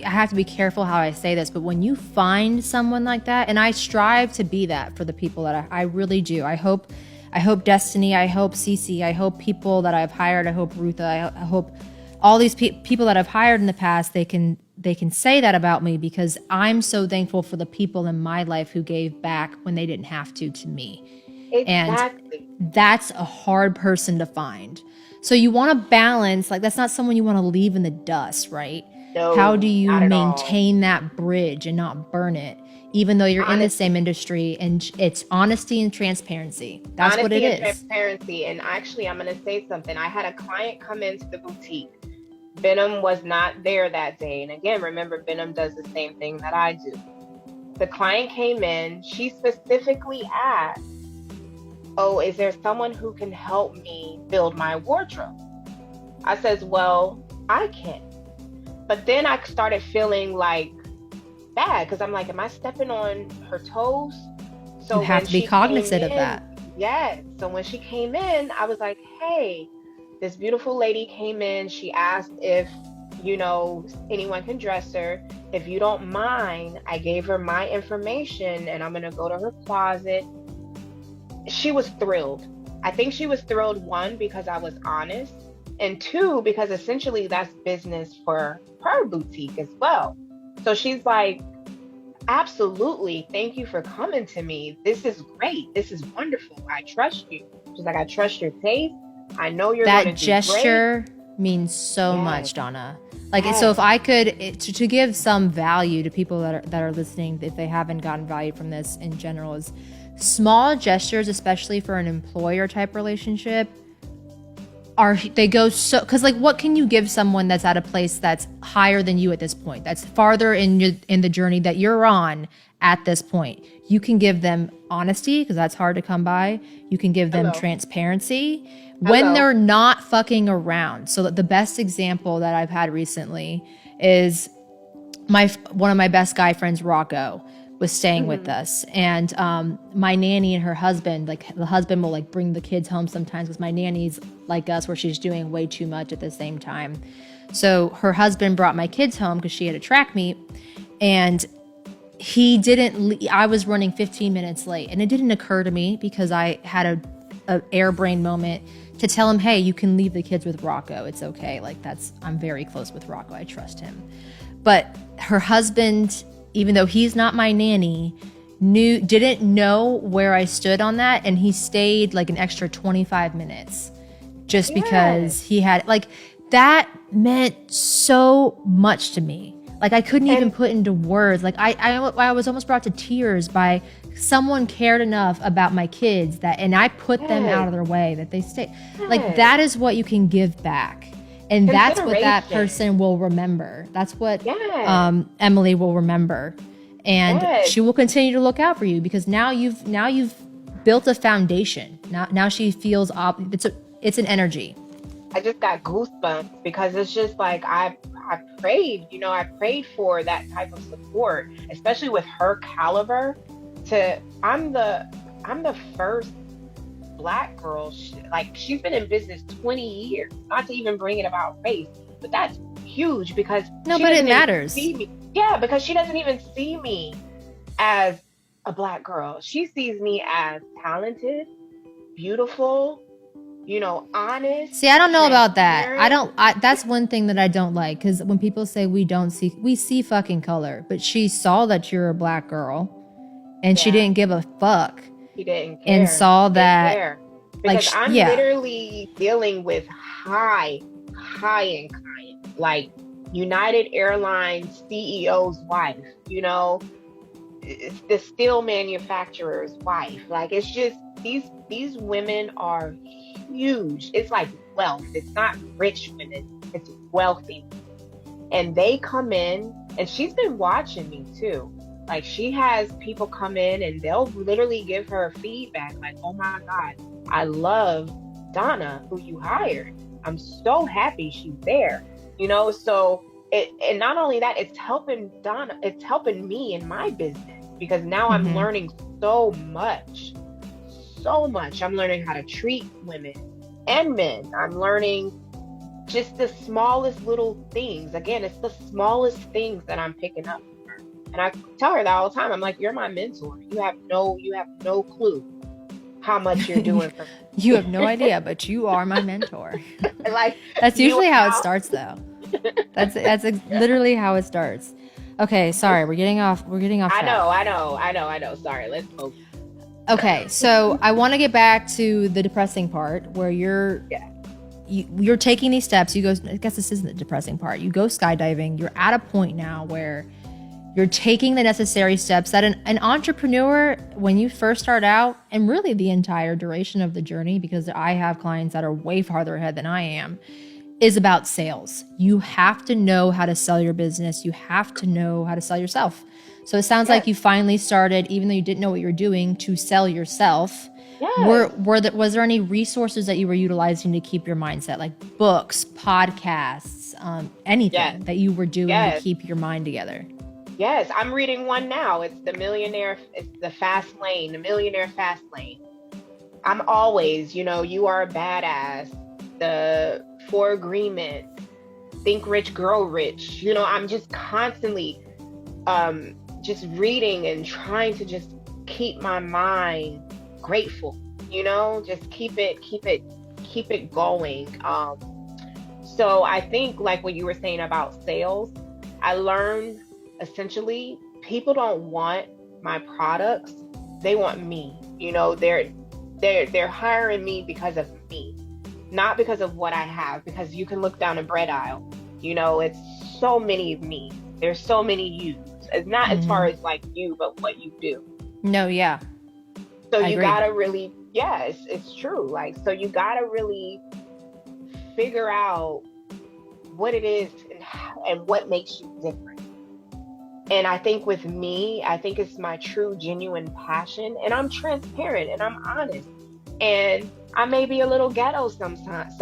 have to be careful how I say this, but when you find someone like that, and I strive to be that for the people that I really do. I hope Destiny, I hope Cece, I hope people that I've hired, I hope Rutha, I hope all these people that I've hired in the past, they can say that about me because I'm so thankful for the people in my life who gave back when they didn't have to me. Exactly. And that's a hard person to find. So you want to balance, like that's not someone you want to leave in the dust, right? No, how do you maintain that bridge and not burn it, even though you're in the same industry? And it's honesty and transparency. That's what it is. Transparency. And actually, I'm going to say something. I had a client come into the boutique. Venom was not there that day. And again, remember, Venom does the same thing that I do. The client came in. She specifically asked, "Oh, is there someone who can help me build my wardrobe?" I says, "Well, I can." But then I started feeling like bad because I'm like, am I stepping on her toes? You So have when to be she cognizant came of that. yes. So when she came in, I was like, "Hey, this beautiful lady came in. She asked if, anyone can dress her. If you don't mind, I gave her my information and I'm going to go to her closet." She was thrilled. I think she was thrilled, one, because I was honest, and two, because essentially that's business for her boutique as well. So she's like, "Absolutely. Thank you for coming to me. This is great. This is wonderful. I trust you." She's like, "I trust your taste. I know you're going to That do great." gesture means so Yes. much, Donna. Like, so Yes. if I could, to give some value to people that are listening, if they haven't gotten value from this in general, is small gestures, especially for an employer type relationship, they go so, because like, what can you give someone that's at a place that's higher than you at this point, that's farther in the journey that you're on at this point? You can give them honesty, because that's hard to come by. You can give them Hello. transparency when they're not fucking around. So the best example that I've had recently is one of my best guy friends, Rocco, was staying with us, and my nanny and her husband, like the husband will like bring the kids home sometimes, because my nanny's like us, where she's doing way too much at the same time. So her husband brought my kids home because she had a track meet, and he didn't. I was running 15 minutes late, and it didn't occur to me, because I had a airbrain moment, to tell him, "Hey, you can leave the kids with Rocco. It's okay. Like, I'm very close with Rocco. I trust him." But her husband, even though he's not my nanny, didn't know where I stood on that, and he stayed like an extra 25 minutes just because he had, like, that meant so much to me. Like, I couldn't even put into words. Like, I was almost brought to tears by someone cared enough about my kids and I put them out of their way, that they stay. Like, that is what you can give back. And that's what that person will remember. That's what Emily will remember. And she will continue to look out for you, because now you've built a foundation. Now she feels it's an energy. I just got goosebumps, because it's just like I prayed, I prayed for that type of support, especially with her caliber. I'm the first Black girl. She's been in business 20 years, not to even bring it about race, but that's huge, because but it matters. Yeah, because she doesn't even see me as a Black girl. She sees me as talented, beautiful, honest. See, I don't know about that. That's one thing that I don't like, because when people say we see fucking color, but she saw that you're a Black girl, and she didn't give a fuck. He didn't care. And saw that, because I'm literally dealing with high-end clients, like United Airlines CEO's wife, the steel manufacturer's wife. Like, it's just these women are huge. It's like wealth. It's not rich women, it's wealthy. And they come in, and she's been watching me too. Like, she has people come in and they'll literally give her feedback, like, "Oh my God, I love Donna, who you hired. I'm so happy she's there." So and not only that, it's helping Donna, it's helping me in my business, because now I'm learning so much. I'm learning how to treat women and men. I'm learning just the smallest little things. Again, it's the smallest things that I'm picking up. And I tell her that all the time. I'm like, "You're my mentor. You have no clue how much you're doing for me." You have no idea, but you are my mentor. Like, that's usually how it starts, though. That's literally how it starts. Okay, sorry, we're getting off. I know. Sorry, let's move. Okay, so I want to get back to the depressing part, where you're taking these steps. You go. I guess this isn't the depressing part. You go skydiving. You're at a point now where you're taking the necessary steps that an entrepreneur, when you first start out, and really the entire duration of the journey, because I have clients that are way farther ahead than I am, is about sales. You have to know how to sell your business. You have to know how to sell yourself. So it sounds like you finally started, even though you didn't know what you were doing, to sell yourself. Yes. Was there any resources that you were utilizing to keep your mindset, like books, podcasts, anything that you were doing to keep your mind together? Yes, I'm reading one now. It's the Fast Lane, the Millionaire Fast Lane. I'm always, you are a badass, the 4 Agreements, Think Rich, Grow Rich. I'm just constantly just reading and trying to just keep my mind grateful, just keep it going. So I think, like what you were saying about sales, I learned essentially people don't want my products, they want me. They're hiring me because of me, not because of what I have, because you can look down a bread aisle, it's so many of me, there's so many yous. It's not as far as like you, but what you do. No, yeah. So you gotta really, it's true. Like, so you gotta really figure out what it is and what makes you different. And I think with me, I think it's my true, genuine passion, and I'm transparent and I'm honest. And I may be a little ghetto sometimes,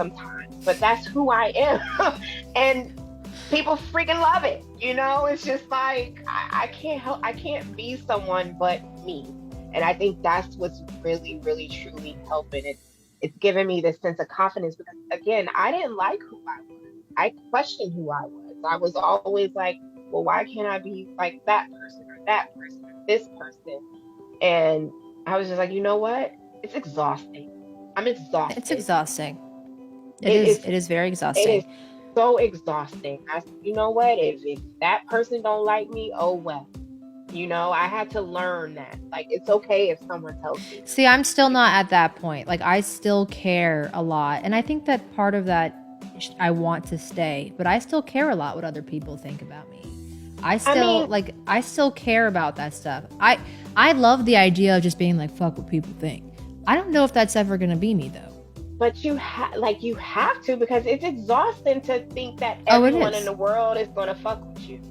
but that's who I am. And people freaking love it. It's just like, I can't be someone but me. And I think that's what's really, really, truly helping. It's given me this sense of confidence, because again, I didn't like who I was. I questioned who I was. I was always like, well, why can't I be like that person or this person? And I was just like, you know what? It's exhausting. I'm exhausted. It's exhausting. It is very exhausting. It is so exhausting. You know what? If that person don't like me, oh well. I had to learn that. Like, it's okay if someone tells me. See, I'm still not at that point. Like, I still care a lot. And I think that part of that, I want to stay, but I still care a lot what other people think about me. I still care about that stuff. I love the idea of just being like, fuck what people think. I don't know if that's ever going to be me though. But you have to, because it's exhausting to think that everyone in the world is going to fuck with you.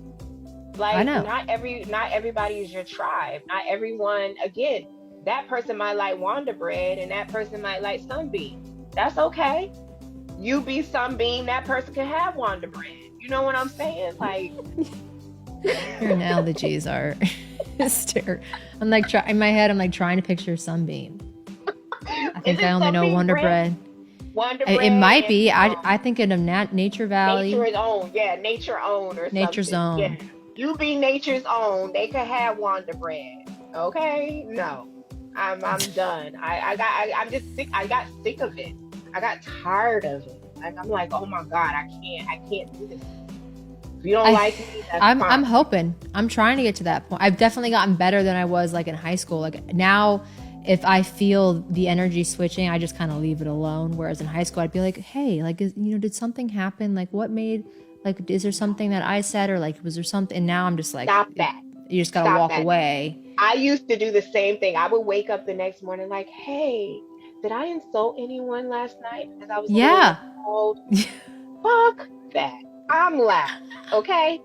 Like, I know. Not everybody is your tribe. Not everyone. Again, that person might like Wonder Bread and that person might like Sunbeam. That's okay. You be Sunbeam, that person can have Wonder Bread. You know what I'm saying? Like, your analogies are hysterical. I'm like, in my head, I'm like trying to picture Sunbeam. I think I only know Wonder Bread. Wonder Bread. It might be. I think in a Nature Valley. Nature's Own. Yeah, Nature Own or Nature's something. Own. Yeah. You be Nature's Own. They could have Wonder Bread. Okay? No. I'm done. I'm just sick. I got sick of it. I got tired of it. And I'm like, oh my God, I can't do this. If you don't like me, that's fine. I'm hoping. I'm trying to get to that point. I've definitely gotten better than I was like in high school. Like now, if I feel the energy switching, I just kind of leave it alone. Whereas in high school, I'd be like, hey, like, did something happen? Like, what made, like, is there something that I said, or like, was there something? And now I'm just like, stop that. You just gotta walk away. I used to do the same thing. I would wake up the next morning like, hey, did I insult anyone last night? Because I was cold. Fuck that. I'm loud. Okay.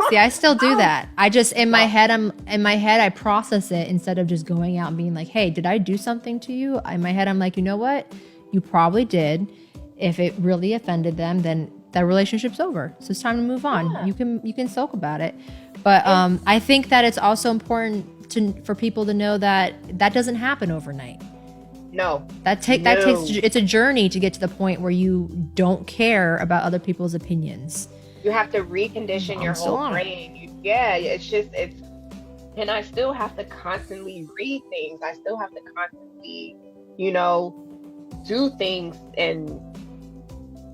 See, I still do that. I just in my head, I process it instead of just going out and being like, hey, did I do something to you? In my head, I'm like, you know what? You probably did. If it really offended them, then that relationship's over. So it's time to move on. Yeah. You can sulk about it. But I think that it's also important for people to know that doesn't happen overnight. No. That takes it's a journey to get to the point where you don't care about other people's opinions. You have to recondition your whole brain. And I still have to constantly read things. I still have to constantly, do things and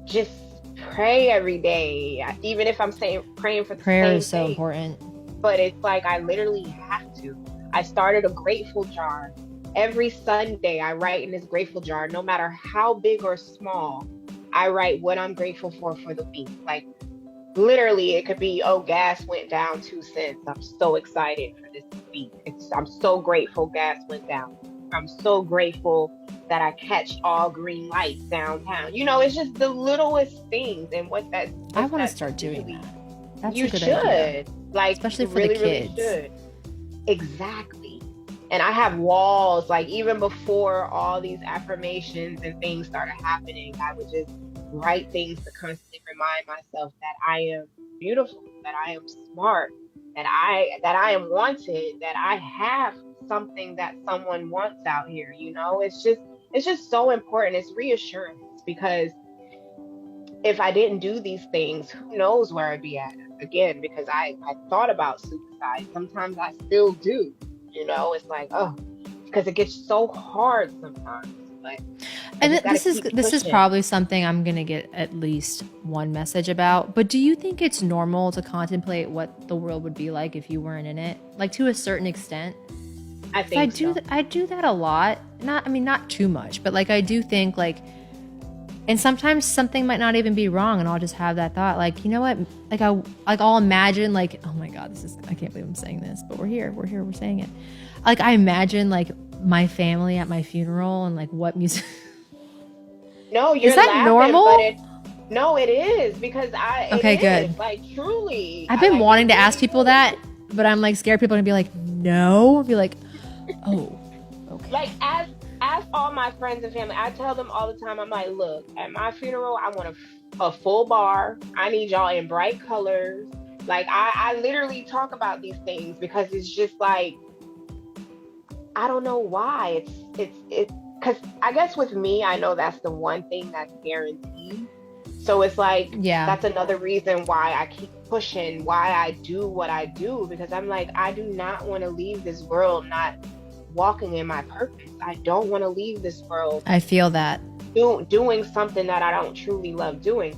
just pray every day. Even if I'm praying for the prayer same is so thing. Important. But it's like I literally have to. I started a grateful jar. Every Sunday I write in this grateful jar, no matter how big or small, I write what I'm grateful for the week. Like literally it could be, oh, gas went down 2 cents. I'm so excited for this week. I'm so grateful gas went down. I'm so grateful that I catch all green lights downtown. You know, it's just the littlest things, and I want to start doing really, that. That's you a good idea, should. Like, especially you for the really, really kids. should. Exactly. And I have walls, like even before all these affirmations and things started happening, I would just write things to constantly remind myself that I am beautiful, that I am smart, that I am wanted, that I have something that someone wants out here, you know? It's just so important. It's reassurance, because if I didn't do these things, who knows where I'd be at again, because I thought about suicide. Sometimes I still do. You know, it's like, oh, because it gets so hard sometimes. But I And just gotta keep this is pushing. probably something I'm going to get at least one message about. But do you think it's normal to contemplate what the world would be like if you weren't in it? Like, to a certain extent? I think so. I do that a lot. Not too much, but like I do think like, and sometimes something might not even be wrong, and I'll just have that thought, like, you know what? I'll imagine, like, oh my God, I can't believe I'm saying this, but we're saying it. Like, I imagine like my family at my funeral and like what music. No, you're Is that laughing, normal? but no, it is, because Okay, it is, good. like, truly. I've been Like, wanting it to ask really people is. that, but I'm like scared people are gonna be like, no. I'll be like, oh, okay. Like, as all my friends and family, I tell them all the time, I'm like, look, at my funeral, I want a full bar. I need y'all in bright colors. Like, I literally talk about these things, because it's just like, I don't know why. It's because I guess with me, I know that's the one thing that's guaranteed. So it's like, Yeah, that's another reason why I keep pushing, why I do what I do, because I'm like, I do not want to leave this world not walking in my purpose. I don't want to leave this world I feel that. doing something that I don't truly love doing.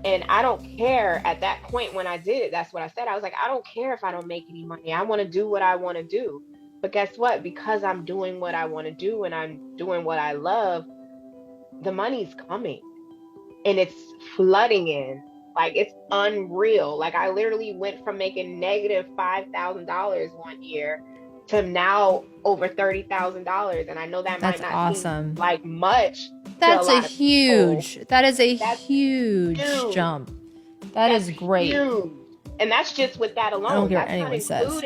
And I don't care at that point when I did it. That's what I said. I was like, I don't care if I don't make any money. I want to do what I want to do. But guess what? Because I'm doing what I want to do and I'm doing what I love, the money's coming and it's flooding in. Like, it's unreal. Like, I literally went from making negative $5,000 one year to now over $30,000. And I know that might That's not seem awesome. like much to a That lot of people. is a That's huge huge. jump. That That's is great. huge. And that's just with that I don't alone. care what anyone says.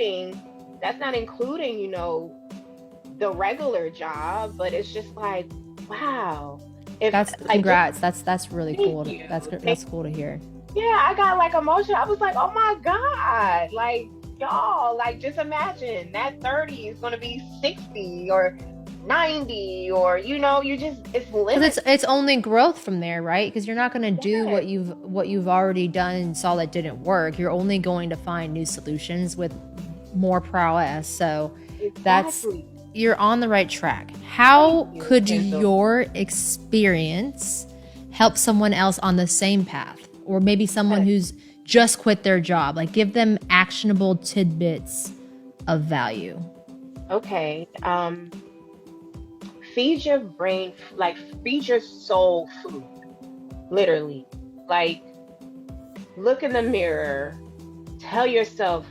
That's not including, the regular job, but it's just like, wow. If That's like, congrats. That's really thank cool. you. That's cool to hear. Yeah, I got like emotional. I was like, oh my God. Like, y'all, like, just imagine that 30 is gonna be 60 or 90, or it's limited. Because it's only growth from there, right? Because you're not going to do Yes. what you've already done and saw that didn't work. You're only going to find new solutions with more prowess. So Exactly. you're on the right track. How Thank you, could Kendall. your experience help someone else on the same path, or maybe someone who's just quit their job? Like, give them actionable tidbits of value. Okay. Feed your brain, like, feed your soul food, literally. Like, look in the mirror, tell yourself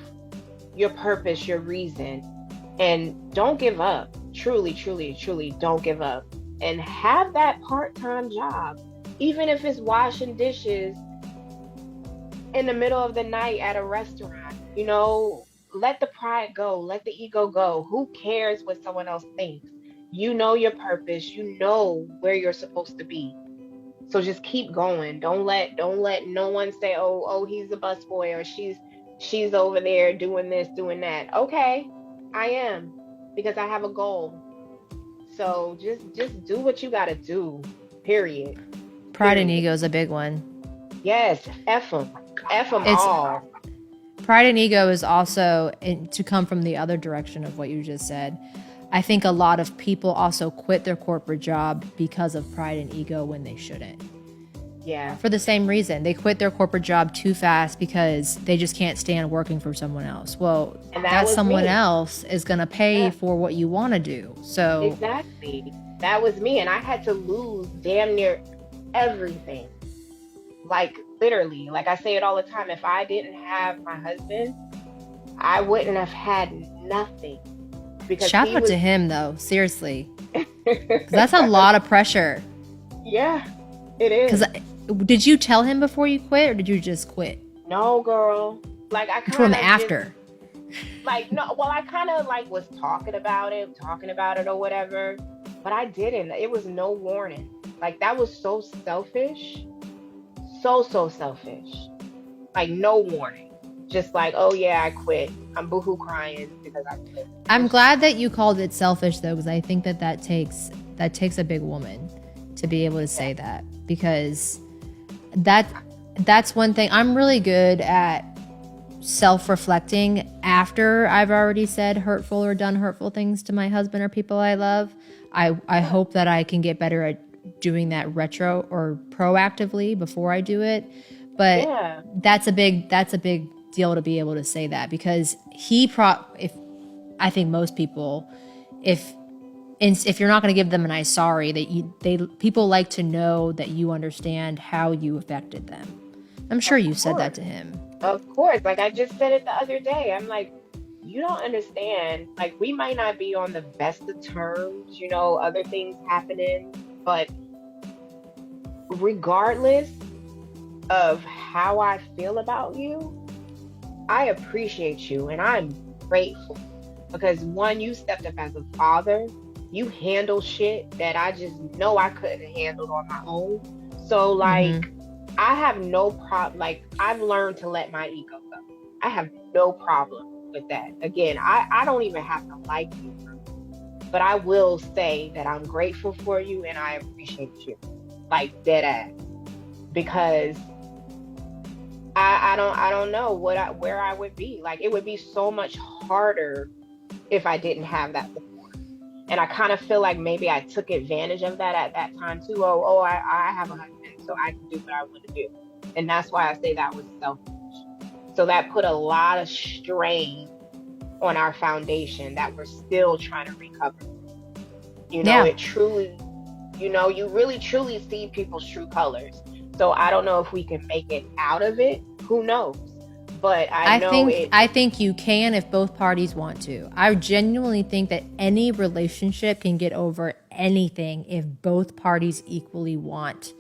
your purpose, your reason, and don't give up. Truly, truly, truly, don't give up. And have that part-time job, even if it's washing dishes in the middle of the night at a restaurant. Let the pride go, let the ego go. Who cares what someone else thinks? You know your purpose, you know where you're supposed to be. So just keep going. Don't let no one say, oh, he's a busboy, or she's over there doing this, doing that. Okay, I am, because I have a goal. So just do what you gotta do. Period. Pride and Period. ego is a big one. Yes, F them. F them It's all. pride and ego is also to come from the other direction of what you just said. I think a lot of people also quit their corporate job because of pride and ego when they shouldn't. Yeah. For the same reason, they quit their corporate job too fast because they just can't stand working for someone else. Well, And that was someone me. else is going to pay Yeah. for what you want to do. So Exactly. That was me. And I had to lose damn near everything. Like, literally. Like, I say it all the time. If I didn't have my husband, I wouldn't have had nothing. Because shout out to him, though. Seriously. Because that's a lot of pressure. Yeah, it is. Because did you tell him before you quit, or did you just quit? No, girl. Like I You told him kind of after. like no. Well, I kind of like was talking about it or whatever, but I didn't. It was no warning. Like that was so selfish, so selfish. Like no warning. Just like, oh yeah, I quit. I'm boohoo crying because I quit. I'm glad that you called it selfish though, because I think that takes a big woman to be able to say that, because that's one thing. I'm really good at self-reflecting after I've already said hurtful or done hurtful things to my husband or people I love. I hope that I can get better at doing that retro or proactively before I do it. But that's a big deal to be able to say that, because if I think most people, if you're not going to give them a nice sorry, people like to know that you understand how you affected them. I'm sure you said that to him. Of course. Like I just said it the other day. I'm like, you don't understand. Like we might not be on the best of terms, other things happening, but regardless of how I feel about you, I appreciate you and I'm grateful because one, you stepped up as a father. You handle shit that I just know I couldn't have handled on my own. So like, I have no problem. Like I've learned to let my ego go. I have no problem with that. Again, I don't even have to like you, but I will say that I'm grateful for you and I appreciate you, like dead ass, because I don't know where I would be. Like it would be so much harder if I didn't have that support. And I kind of feel like maybe I took advantage of that at that time too. I have a husband, so I can do what I want to do. And that's why I say that was selfish. So that put a lot of strain on our foundation that we're still trying to recover. It truly, you really truly see people's true colors. So I don't know if we can make it out of it. Who knows? But I think you can if both parties want to. I genuinely think that any relationship can get over anything if both parties equally want.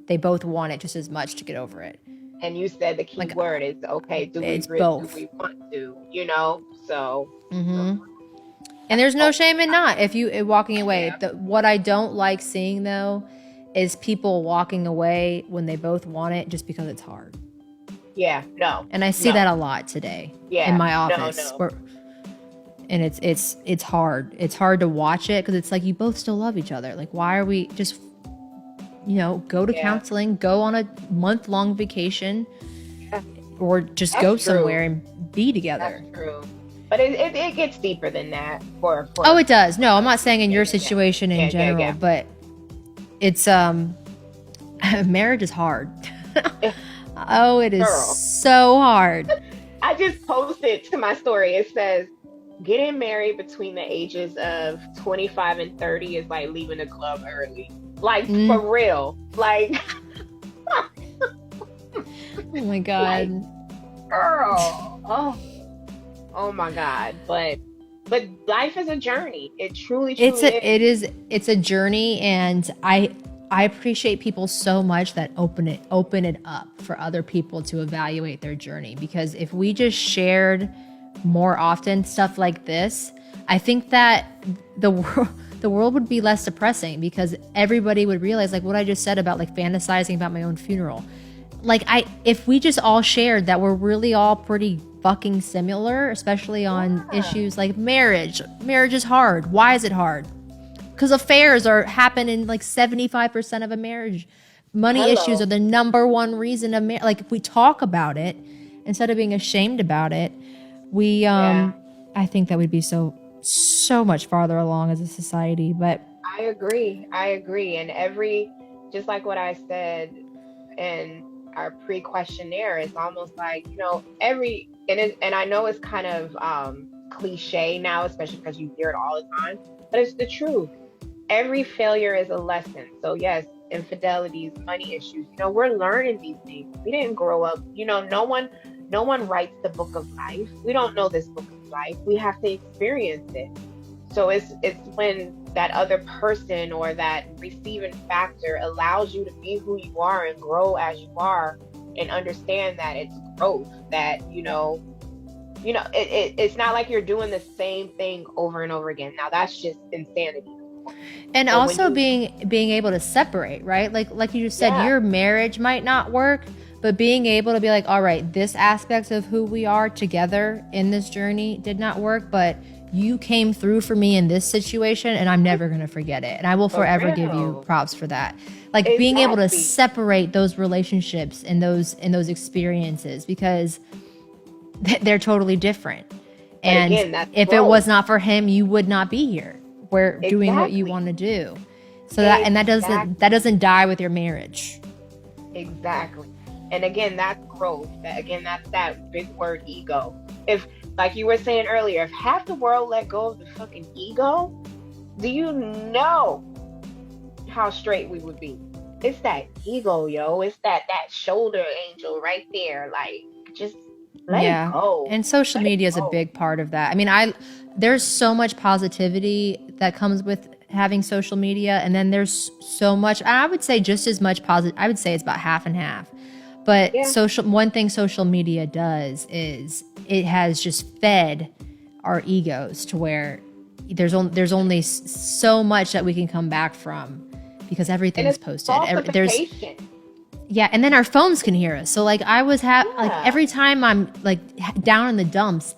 They both want it just as much to get over it. And you said the key word is okay. Do we want to? So. Mm-hmm. And there's no shame in not if you walking away. Yeah. What I don't like seeing though is people walking away when they both want it just because it's hard. Yeah, no. And I see that a lot today in my office. No. And it's hard. It's hard to watch it because it's like you both still love each other. Like, why are we just, go to counseling, go on a month-long vacation, or just go somewhere and be together. That's true. But it gets deeper than that. For it does. No, I'm not saying in your situation in general, but it's marriage is hard. Oh, it is so hard. I just posted to my story. It says, getting married between the ages of 25 and 30 is like leaving the club early. Like, for real. Like. Oh, my God. Like, girl. Oh, my God. But life is a journey. It truly is. It's a journey, and I appreciate people so much that open it up for other people to evaluate their journey, because if we just shared more often stuff like this, I think that the world would be less depressing, because everybody would realize, like what I just said about like fantasizing about my own funeral. Like if we just all shared that we're really all pretty fucking similar, especially on issues like marriage. Marriage is hard. Why is it hard? Because affairs happen in like 75% of a marriage. Money issues are the number one reason of marriage. Like if we talk about it instead of being ashamed about it, I think that we'd be so much farther along as a society. But I agree. And just like what I said in our pre-questionnaire, it's almost like, and I know it's kind of cliche now, especially because you hear it all the time, but it's the truth. Every failure is a lesson. So yes, infidelities, money issues, we're learning these things. We didn't grow up, no one writes the book of life. We don't know this book of life. We have to experience it. So it's when that other person or that receiving factor allows you to be who you are and grow as you are, and understand that it's growth, that it's not like you're doing the same thing over and over again. Now that's just insanity. And But when also you, being able to separate, right? Like you just said, yeah, your marriage might not work, but being able to be like, all right, this aspect of who we are together in this journey did not work, but you came through for me in this situation, and I'm never going to forget it. And I will for forever give you real. props for that. Like being able to Exactly. separate those relationships and those experiences, because they're totally different. But And again, that's if it growth. was not for him, you would not be here. We're doing what you Exactly. want to do. So that doesn't die with your marriage. Exactly. And again, that's growth. That's that big word ego. If, like you were saying earlier, if half the world let go of the fucking ego, do you know how straight we would be? It's that ego, yo. It's that shoulder angel right there. Like, just let it Yeah. go. And social Let it media is a go. big part of that. I mean, there's so much positivity that comes with having social media, and then there's so much, I would say just as much positive. I would say it's about half and half. But Yeah. one thing social media does is it has just fed our egos to where there's only so much that we can come back from, because And everything's it's posted. There's falsification. Yeah, and then our phones can hear us. So like like every time I'm like down in the dumps,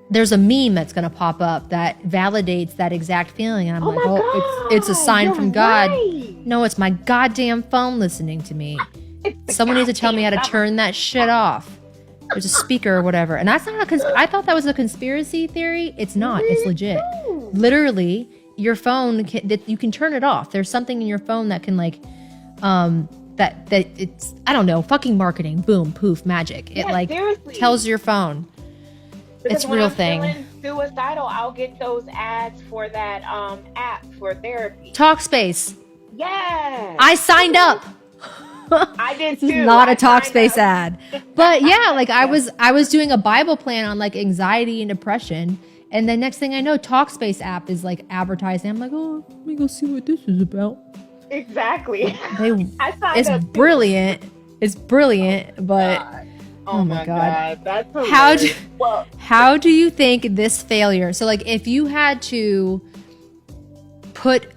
there's a meme that's gonna pop up that validates that exact feeling, and I'm Oh like, my oh, it's a God, sign you're from God. right. No, it's my goddamn phone listening to me. It's the Someone needs to tell me how to goddamn turn that shit off. There's a speaker or whatever, and that's not I thought that was a conspiracy theory. It's not. It's legit. government. Literally, your phone you can turn it off. There's something in your phone that can like that it's, I don't know, fucking marketing, boom, poof, magic. It Yeah, like seriously. tells your phone. Because It's when real I'm thing. feeling suicidal, I'll get those ads for that app for therapy. Talkspace. Yeah. I signed up. I did This too. is not a I signed Talkspace up. ad. But yeah, like I was doing a Bible plan on like anxiety and depression, and then next thing I know, Talkspace app is like advertising. I'm like, oh, let me go see what this is about. Exactly. They, I signed it's up too. brilliant. It's brilliant, but God. oh my God. That's How hilarious. Well, how do you think this failure? So like if you had to put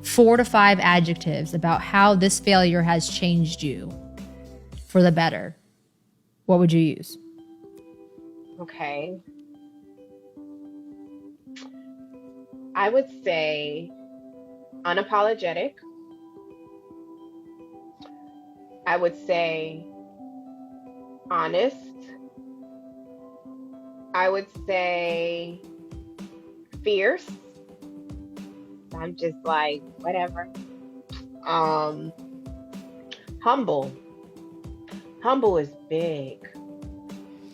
4 to 5 adjectives about how this failure has changed you for the better, what would you use? okay. I would say unapologetic. I would say honest. I would say fierce. I'm just like, whatever. Humble. Humble is big.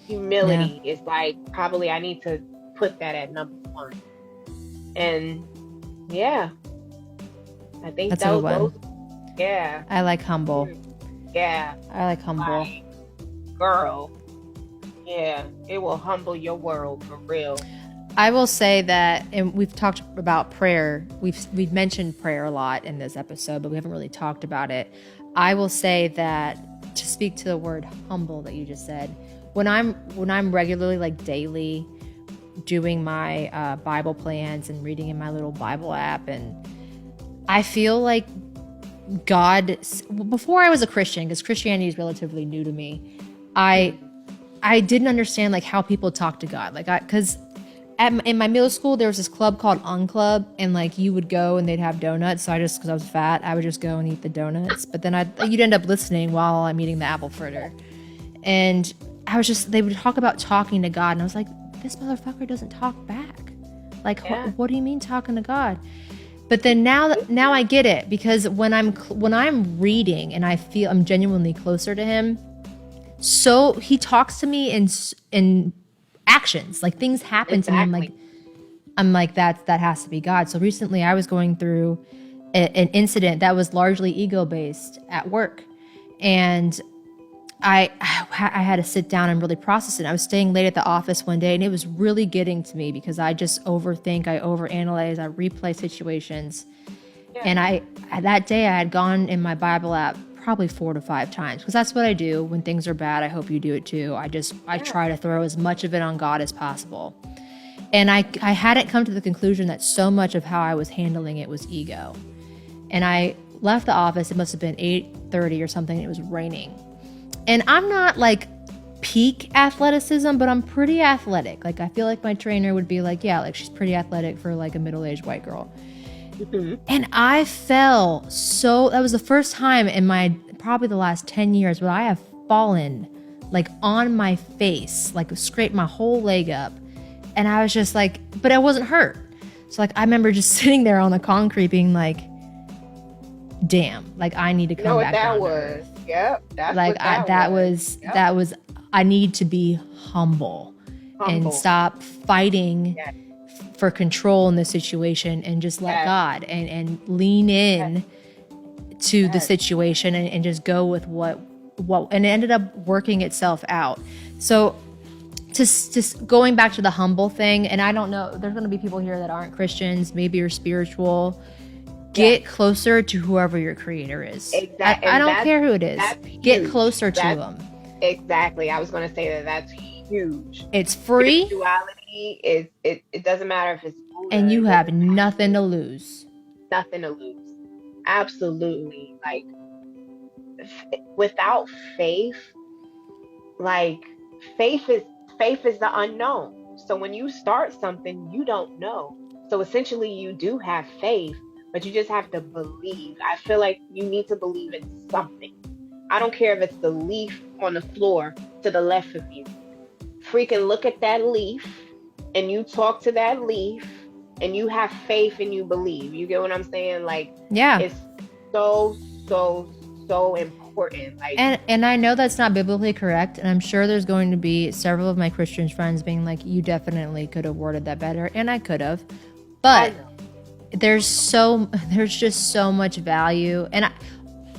Humility is like, probably I need to put that at number 1. And yeah, I think That's a good one. those, yeah, I like humble. yeah, I like humble. like, girl, yeah, it will humble your world for real. I will say that, and we've talked about prayer. We've mentioned prayer a lot in this episode, but we haven't really talked about it. I will say that, to speak to the word humble that you just said, when I'm regularly, like daily, doing my Bible plans and reading in my little Bible app, and I feel like God, before I was a Christian, because Christianity is relatively new to me, I didn't understand like how people talk to God, like because in my middle school there was this club called Unclub, and like you would go and they'd have donuts. So because I was fat, I would just go and eat the donuts. But then you'd end up listening while I'm eating the apple fritter, and they would talk about talking to God, and I was like, this motherfucker doesn't talk back. Like, what do you mean talking to God? But then now I get it, because when I'm reading and I feel I'm genuinely closer to him, so he talks to me in actions, like things happen to me. I'm like that has to be God. So recently I was going through an incident that was largely ego based at work, and I had to sit down and really process it. I was staying late at the office one day, and it was really getting to me because I just overthink, I overanalyze, I replay situations. Yeah. And that day I had gone in my Bible app probably 4 to 5 times, because that's what I do when things are bad. I hope you do it too. I try to throw as much of it on God as possible. And I hadn't come to the conclusion that so much of how I was handling it was ego. And I left the office. It must have been 8:30 or something. It was raining. And I'm not like peak athleticism, but I'm pretty athletic. Like, I feel like my trainer would be like, yeah, like she's pretty athletic for like a middle-aged white girl. Mm-hmm. And I fell that was the first time in my probably the last 10 years where I have fallen like on my face, like scraped my whole leg up. And I was just like, but I wasn't hurt. So like, I remember just sitting there on the concrete being like, damn, like I need to come back down to earth. Yep. That's like what that was, I need to be humble. And stop fighting for control in the situation and just let God and lean in to the situation and just go with what, and it ended up working itself out. So just going back to the humble thing, and I don't know, there's going to be people here that aren't Christians, maybe you're spiritual. Get closer to whoever your creator is. Exactly. I don't care who it is. Get closer to them. Exactly. I was going to say that's huge. It's free. Spirituality is, it doesn't matter if it's Buddha, and you have nothing to lose. Nothing to lose. Absolutely. Like, without faith, like faith is the unknown. So when you start something, you don't know. So essentially you do have faith, but you just have to believe. I feel like you need to believe in something. I don't care if it's the leaf on the floor to the left of you. Freaking look at that leaf and you talk to that leaf and you have faith and you believe. You get what I'm saying? Like, it's so important. Like, and I know that's not biblically correct, and I'm sure there's going to be several of my Christian friends being like, you definitely could have worded that better, and I could have. But there's just so much value, and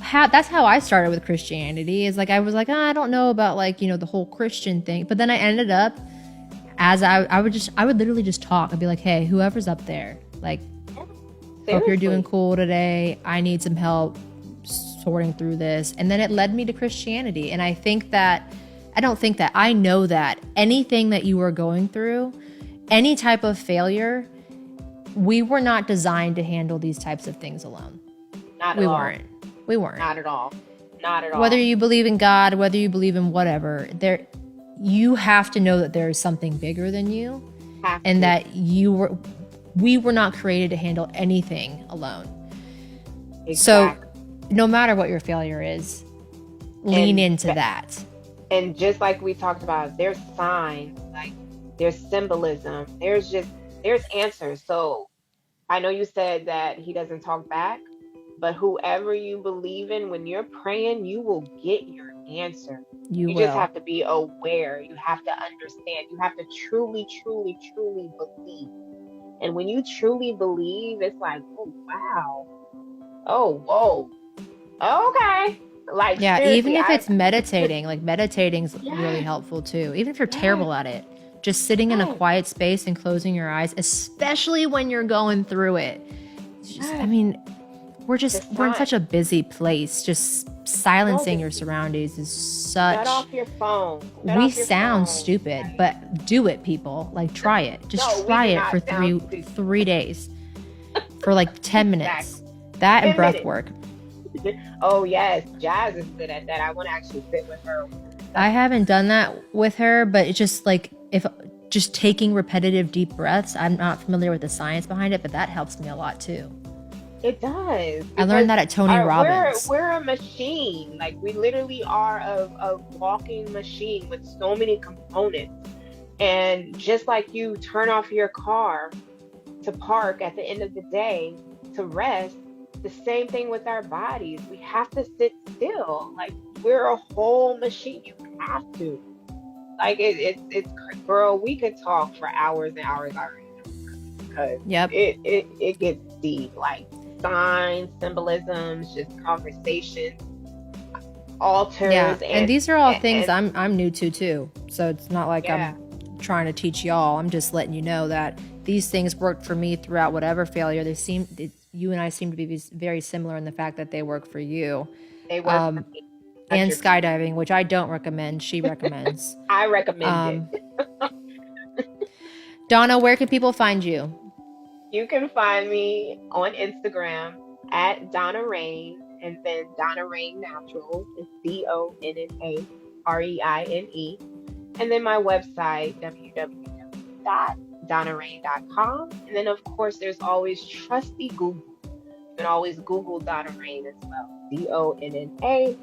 that's how I started with Christianity. Is like I was like, I don't know about like, the whole Christian thing, but then I ended up as I would literally just talk. I'd be like, hey, whoever's up there, like, hope you're doing cool today. I need some help sorting through this. And then it led me to Christianity. And I know that anything that you are going through, any type of failure, we were not designed to handle these types of things alone. We weren't. Not at all. Whether you believe in God, whether you believe in whatever, you have to know that there is something bigger than you, and that we were not created to handle anything alone. Exactly. So no matter what your failure is, lean into that. And just like we talked about, there's signs, like there's symbolism, there's answers. So I know you said that he doesn't talk back, but whoever you believe in, when you're praying, you will get your answer. You just have to be aware. You have to understand. You have to truly, truly, truly believe. And when you truly believe, it's like, oh, wow. Oh, whoa. Okay. Like, even if it's meditating, like meditating's really helpful too. Even if you're terrible at it, just sitting in a quiet space and closing your eyes, especially when you're going through it. It's just, I mean, we're in such a busy place. Just silencing your surroundings is such. Shut off your phone. We sound stupid, but do it, people. Like, try it. Just try it for 3 days, for like 10 minutes. That and breath work. Oh yes, Jazz is good at that. I want to actually sit with her. I haven't done that with her, but it's just like just taking repetitive deep breaths. I'm not familiar with the science behind it, but that helps me a lot too. It does. I learned that at Tony Robbins. We're a machine. Like, we literally are a walking machine with so many components. And just like you turn off your car to park at the end of the day to rest, the same thing with our bodies. We have to sit still. Like, we're a whole machine. You have to. Like, it's girl, we could talk for hours and hours already. Because it gets deep. Like, signs, symbolisms, just conversations. alters. Yeah, and these are all things and I'm new to too. So it's not like yeah, I'm trying to teach y'all. I'm just letting you know that these things worked for me throughout whatever failure. You and I seem to be very similar in the fact that they work for you. they work for me. And 100%. skydiving, which I don't recommend, she recommends. I recommend Um, it. Donna, where can people find you? You can find me on Instagram at Donna Reine, and then Donna Reine Naturals. It's DonnaReine. And then my website, www.donnareine.com. And then, of course, there's always trusty Google. You can always Google Donna Reine as well. DonnaReine.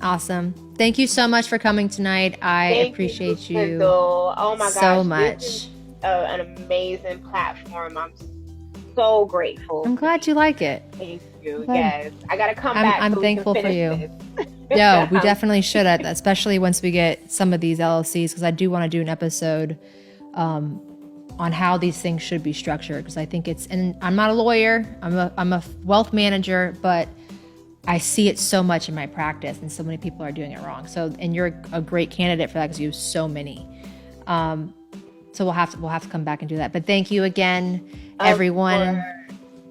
Awesome. Thank you so much for coming tonight. I appreciate you Kendall. Oh my so gosh, much. This is an amazing platform. I'm so grateful. I'm glad you like it. Thank you. Yes, I gotta come back. I'm so thankful we can for you. finish this. No, we definitely should, especially once we get some of these LLCs, because I do want to do an episode on how these things should be structured. Because I think and I'm not a lawyer. I'm a wealth manager, but I see it so much in my practice, and so many people are doing it wrong. So, and you're a great candidate for that because you have so many. So we'll have to come back and do that. But thank you again, everyone.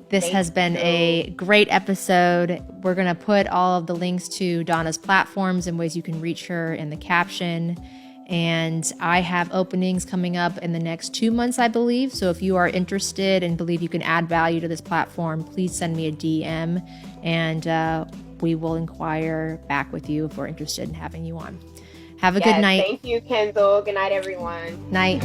This has been a great episode. We're going to put all of the links to Donna's platforms and ways you can reach her in the caption. And I have openings coming up in the next 2 months, I believe. So if you are interested and believe you can add value to this platform, please send me a DM and we will inquire back with you if we're interested in having you on. Have a good night. Thank you, Kendall. Good night, everyone. Night.